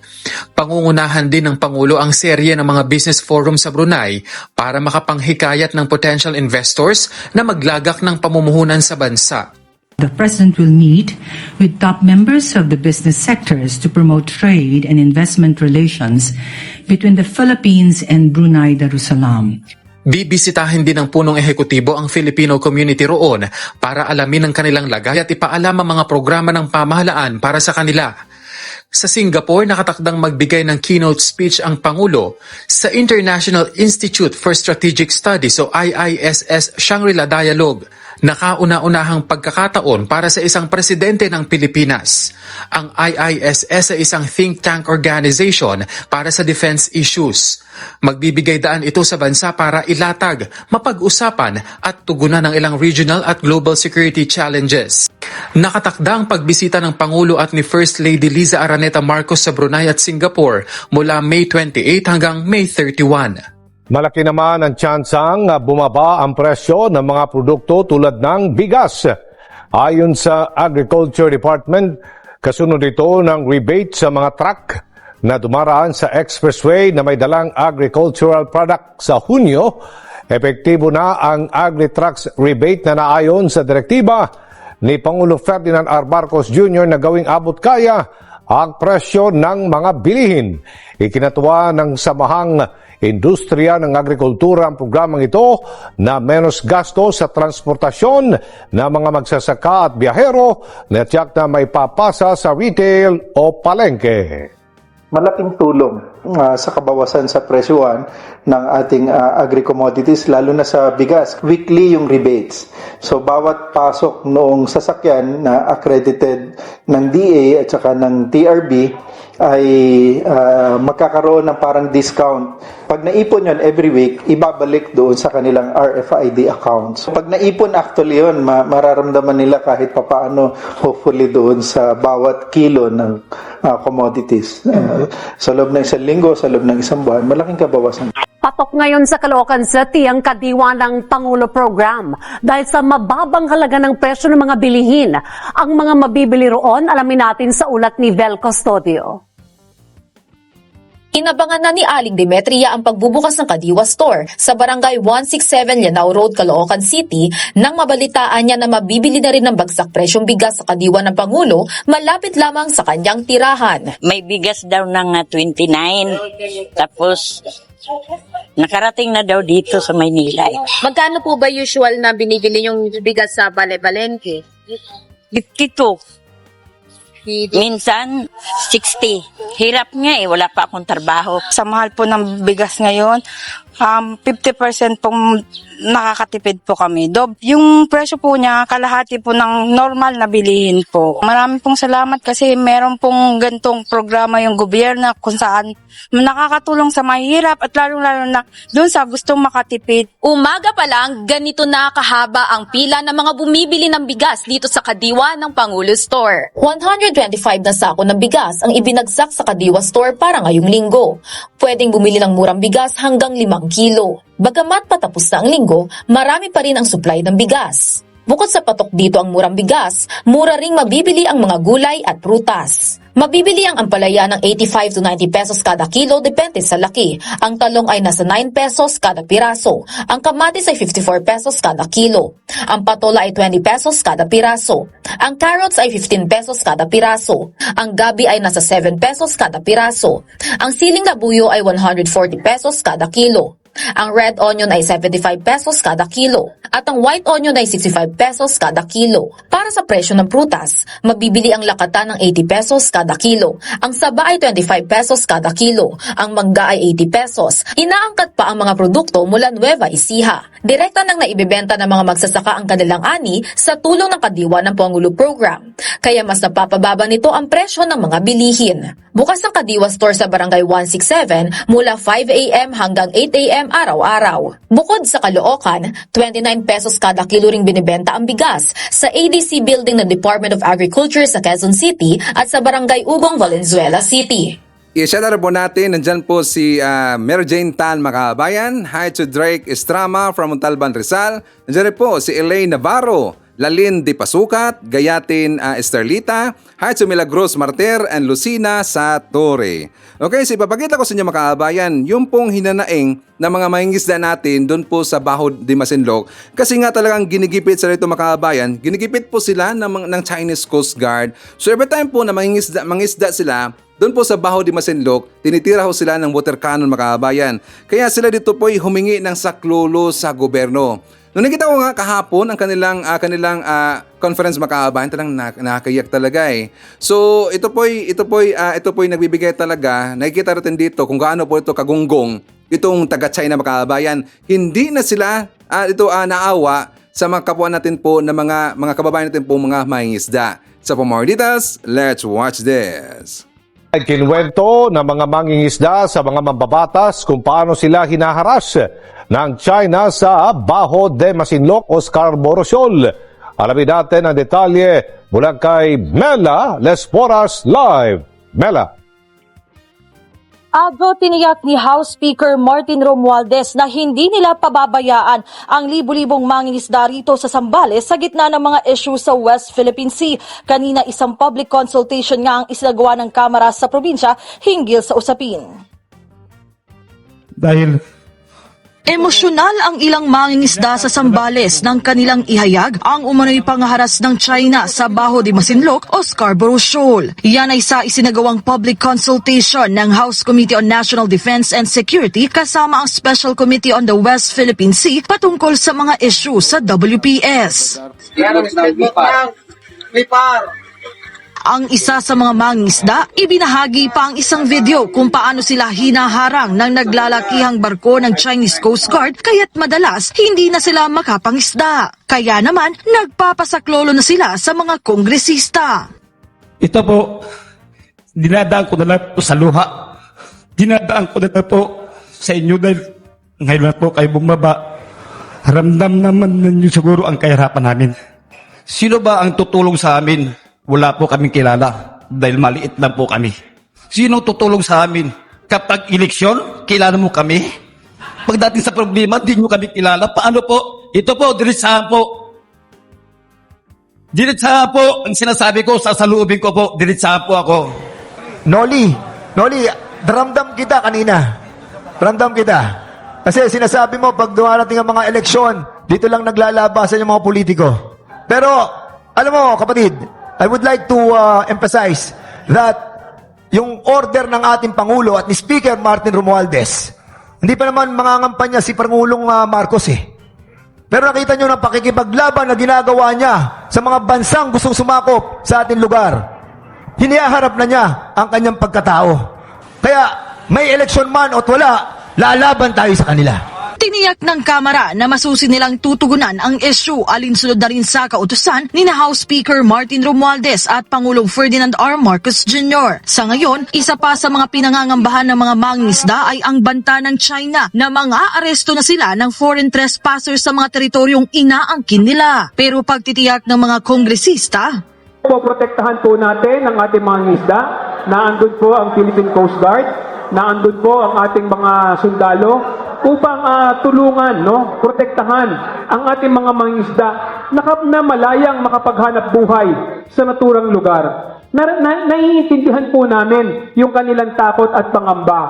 Pangungunahan din ng Pangulo ang serye ng mga business forum sa Brunei para makapanghikayat ng potential investors na maglagak ng pamumuhunan sa bansa. The President will meet with top members of the business sectors to promote trade and investment relations between the Philippines and Brunei Darussalam. Bibisitahin din ng punong ehekutibo ang Filipino community roon para alamin ang kanilang lagay at ipaalam ang mga programa ng pamahalaan para sa kanila. Sa Singapore, nakatakdang magbigay ng keynote speech ang Pangulo sa International Institute for Strategic Studies o IISS Shangri-La Dialogue. Nakauna-unahang pagkakataon para sa isang presidente ng Pilipinas. Ang IISS ay isang think tank organization para sa defense issues. Magbibigay daan ito sa bansa para ilatag, mapag-usapan at tugunan ng ilang regional at global security challenges. Nakatakda ang pagbisita ng Pangulo at ni First Lady Liza Araneta Marcos sa Brunei at Singapore mula May 28 hanggang May 31. Malaki naman ang tsansang bumaba ang presyo ng mga produkto tulad ng bigas. Ayon sa Agriculture Department, kasunod ito ng rebate sa mga truck na dumaraan sa expressway na may dalang agricultural product sa Hunyo. Epektibo na ang Agri-Trucks rebate na naayon sa direktiba ni Pangulo Ferdinand R. Marcos Jr. na gawing abot kaya ang presyo ng mga bilihin. Ikinatuwa ng Samahang Industriya ng Agrikultura ang programang ito na menos gasto sa transportasyon ng mga magsasaka at biyahero na tiyak na may papasa sa retail o palengke. Malaking tulong sa kabawasan sa presyuhan ng ating agri-commodities, lalo na sa bigas. Weekly yung rebates. So bawat pasok noong sasakyan na accredited ng DA at saka ng TRB ay magkakaroon ng parang discount. Pag naipon yon every week, ibabalik doon sa kanilang RFID accounts. Pag naipon actually yun, mararamdaman nila kahit papaano, hopefully doon sa bawat kilo ng commodities. Sa loob ng isang linggo, sa loob ng isang buwan, malaking kabawasan. Patok ngayon sa Caloocan City ang Kadiwa ng Pangulo Program dahil sa mababang halaga ng presyo ng mga bilihin. Ang mga mabibili roon, alamin natin sa ulat ni Vel Custodio. Inabangan na ni Aling Demetria ang pagbubukas ng Kadiwa Store sa Barangay 167 Lanao Road, Caloocan City nang mabalitaan niya na mabibili na rin ng bagsak presyong bigas sa Kadiwa ng Pangulo malapit lamang sa kanyang tirahan. May bigas daw ng 29, tapos nakarating na daw dito sa Maynila. Magkano po ba usual na binibili yung bigas sa Balengke? 52. Minsan, 60. Hirap nga wala pa akong trabaho. Sa mahal po ng bigas ngayon, 50% pong nakakatipid po kami. Yung presyo po niya, kalahati po ng normal na bilihin po. Marami pong salamat kasi meron pong gantong programa yung gobyerno kung saan nakakatulong sa mahirap at lalong-lalo na doon sa gustong makatipid. Umaga pa lang, ganito na kahaba ang pila ng mga bumibili ng bigas dito sa Kadiwa ng Pangulo Store. 125 na sako ng bigas ang ibinagsak sa Kadiwa Store para ngayong linggo. Pwedeng bumili ng murang bigas hanggang 5 kilo. Bagamat patapos na ang linggo, marami pa rin ang supply ng bigas. Bukod sa patok dito ang murang bigas, mura ring mabibili ang mga gulay at prutas. Mabibili ang ampalaya ng 85 to 90 pesos kada kilo depende sa laki. Ang talong ay nasa 9 pesos kada piraso. Ang kamatis ay 54 pesos kada kilo. Ang patola ay 20 pesos kada piraso. Ang carrots ay 15 pesos kada piraso. Ang gabi ay nasa 7 pesos kada piraso. Ang siling labuyo ay 140 pesos kada kilo. Ang red onion ay 75 pesos kada kilo at ang white onion ay 65 pesos kada kilo. Para sa presyo ng prutas, mabibili ang lakata ng 80 pesos kada kilo. Ang saba ay 25 pesos kada kilo. Ang mangga ay 80 pesos. Inaangkat pa ang mga produkto mula Nueva Ecija. Direkta nang naibibenta ng mga magsasaka ang kanilang ani sa tulong ng Kadiwa ng Pangulo Program. Kaya mas napapababa nito ang presyo ng mga bilihin. Bukas ang Kadiwa Store sa Barangay 167 mula 5 a.m. hanggang 8 a.m. araw-araw. Bukod sa Caloocan, 29 pesos kada kilo ring binibenta ang bigas sa ADC Building ng Department of Agriculture sa Quezon City at sa Barangay Ugong, Valenzuela City. I-shout out po natin, nandyan po si Mary Jane Tan, mga kabayan. Hi to Drake Estrama from Montalban, Rizal. Nandyan rin po si Elaine Navarro, Lalin Di Pasukat, Gayatin Esterlita, hi to Milagros Martir and Lucina Satore. Okay, so ipapakita ko sa inyo, mga kabayan, yung pong hinanaing na mga mangingisda natin doon po sa Baho de Masinloc. Kasi nga talagang ginigipit sila ito, mga kabayan. Ginigipit po sila ng Chinese Coast Guard. So every time po na mangingisda sila, doon po sa Baho de Masinloc, tinitira ho sila ng water cannon, mga kabayan. Kaya sila dito po ay humingi ng saklolo sa gobyerno. Nung nakita ko nga kahapon ang kanilang conference, mga kabayan, talagang nakakayak talaga eh. So ito po ay nagbibigay talaga. Nakikita natin dito kung gaano po ito kagunggong itong taga-China, mga kabayan. Hindi na sila naawa sa mga kapwa natin po na mga kababayan natin po, mga mangingisda. So for more details, let's watch this. Kinwento ng mga mangingisda sa mga mambabatas kung paano sila hinaharas ng China sa Baho de Masinloc o Scarborough Shoal. Alamin natin ang detalye mula kay Mela Lesporas live. Mela. Agro tiniyak ni House Speaker Martin Romualdez na hindi nila pababayaan ang libu-libong mangingisda rito sa Zambales sa gitna ng mga issue sa West Philippine Sea. Kanina isang public consultation nga ang isinagawa ng Kamara sa probinsya hinggil sa usapin. Dahil emosyonal ang ilang mangingisda sa Zambales nang kanilang ihayag ang umano'y pangharas ng China sa Baho de Masinloc o Scarborough Shoal. Yan ay sa isinagawang public consultation ng House Committee on National Defense and Security kasama ang Special Committee on the West Philippine Sea patungkol sa mga issue sa WPS. Ang isa sa mga mangingisda, ibinahagi pa ang isang video kung paano sila hinaharang ng naglalakihang barko ng Chinese Coast Guard kaya't madalas hindi na sila makapangisda. Kaya naman, nagpapasaklolo na sila sa mga kongresista. Ito po, dinadaan ko na lang po sa luha. Dinadaan ko na lang po sa inyo dahil ngayon na po kayo bumaba. Ramdam naman ninyo siguro ang kahirapan namin. Sino ba ang tutulong sa amin? Wala po kaming kilala dahil maliit lang po kami. Sino tutulong sa amin? Kapag eleksyon, kilala mo kami? Pagdating sa problema, di nyo kami kilala. Paano po? Ito po, diretsahan po. Diretsahan po. Ang sinasabi ko, sasaluubin ko po. Diretsahan po ako. Noli, daramdam kita kanina. Daramdam kita. Kasi sinasabi mo, pag dumarating ang mga eleksyon, dito lang naglalabasan yung mga politiko. Pero, alam mo, kapatid, I would like to emphasize that yung order ng ating Pangulo at ni Speaker Martin Romualdez, hindi pa naman mangangampanya si Pangulong Marcos eh. Pero nakita nyo ng pakikipaglaban na ginagawa niya sa mga bansang gustong sumakop sa ating lugar. Hiniharap na niya ang kanyang pagkatao. Kaya may eleksyon man o wala, lalaban tayo sa kanila. Tiniyak ng Kamara na masusi nilang tutugunan ang issue alinsunod na rin sa kautusan ni na House Speaker Martin Romualdez at Pangulong Ferdinand R. Marcos Jr. Sa ngayon, isa pa sa mga pinangangambahan ng mga mangingisda ay ang banta ng China na mga aresto na sila ng foreign trespassers sa mga teritoryong inaangkin nila. Pero pagtitiyak ng mga kongresista, poprotektahan po natin ang ating mga isda na andun po ang Philippine Coast Guard, na andun po ang ating mga sundalo upang tulungan, protektahan ang ating mga mangingisda na malayang makapaghanap buhay sa naturang lugar. Naiintindihan po namin yung kanilang takot at pangamba.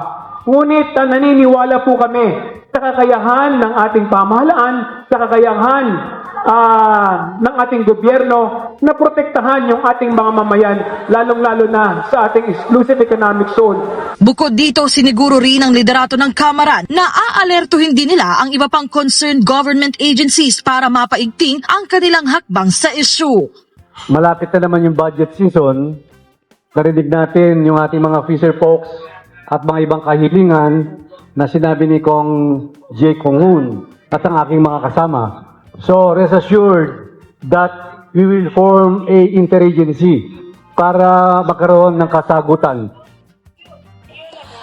Ngunit naniniwala po kami sa kakayahan ng ating pamahalaan, sa kakayahan ng ating gobyerno na protektahan yung ating mga mamayan, lalong-lalo na sa ating exclusive economic zone. Bukod dito, siniguro rin ng liderato ng Kamara na aalertuhin din nila ang iba pang concerned government agencies para mapaigting ang kanilang hakbang sa issue. Malapit na naman yung budget season. Narinig natin yung ating mga fisher folks at mga ibang kahilingan na sinabi ni Kong J. Kong-un at ang aking mga kasama. So rest assured that we will form a interagency para magkaroon ng kasagutan.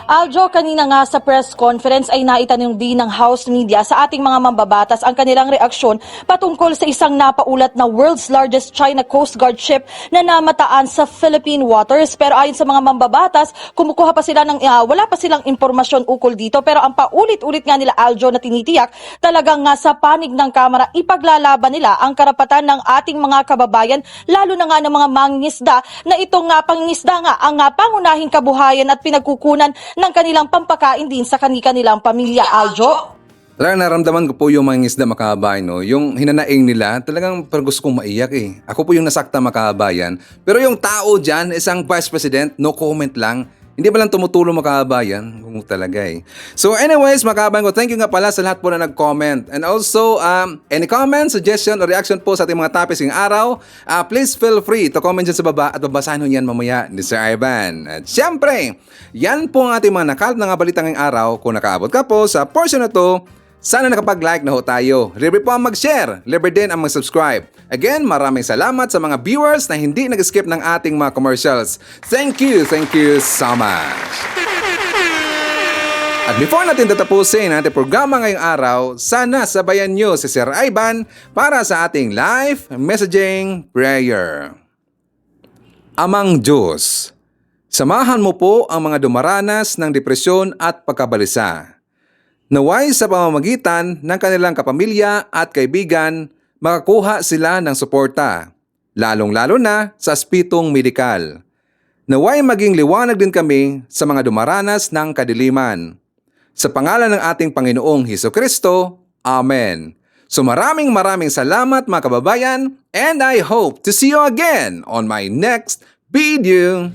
Aljo, kanina nga sa press conference ay naitanong din ng House Media sa ating mga mambabatas ang kanilang reaksyon patungkol sa isang napaulat na world's largest China Coast Guard ship na namataan sa Philippine waters. Pero ayon sa mga mambabatas, kumukuha pa sila ng wala pa silang impormasyon ukol dito. Pero ang paulit-ulit nga nila, Aljo, na tinitiyak talagang nga sa panig ng Kamara, ipaglalaban nila ang karapatan ng ating mga kababayan, lalo na nga ng mga mangingisda na itong pangingisda nga ang pangunahing kabuhayan at pinagkukunan ng kanilang pampakain din sa kanilang pamilya, Aljo. Talagang naramdaman ko po yung mga isda makabayan, no? Yung hinanaing nila, talagang parang gusto kong maiyak eh. Ako po yung nasakta makabayan. Pero yung tao dyan, isang vice president, no comment lang. Hindi ba lang tumutulong makabayan? Kung talaga eh. So anyways, makabayan ko, thank you nga pala sa lahat po na nag-comment. And also, any comment, suggestion, or reaction po sa ating mga topics ng araw, please feel free to comment dyan sa baba at babasahin nyo yan mamaya ni Sir Ivan. At syempre, yan po ang ating mga nakalap na nga balitang ng araw. Kung nakaabot ka po sa portion na to, sana nakapag-like na ho tayo. Libre po ang mag-share. Libre din ang mag-subscribe. Again, maraming salamat sa mga viewers na hindi nag-skip ng ating mga commercials. Thank you so much. At before natin tatapusin ang ating programa ngayong araw, sana sabayan nyo si Sir Ivan para sa ating live messaging prayer. Amang Diyos, samahan mo po ang mga dumaranas ng depresyon at pagkabalisa. Naway sa pamamagitan ng kanilang kapamilya at kaibigan, makakuha sila ng suporta, lalong-lalo na sa aspeitong medikal. Naway maging liwanag din kami sa mga dumaranas ng kadiliman. Sa pangalan ng ating Panginoong Hesukristo, Amen. So maraming salamat mga kababayan, and I hope to see you again on my next video.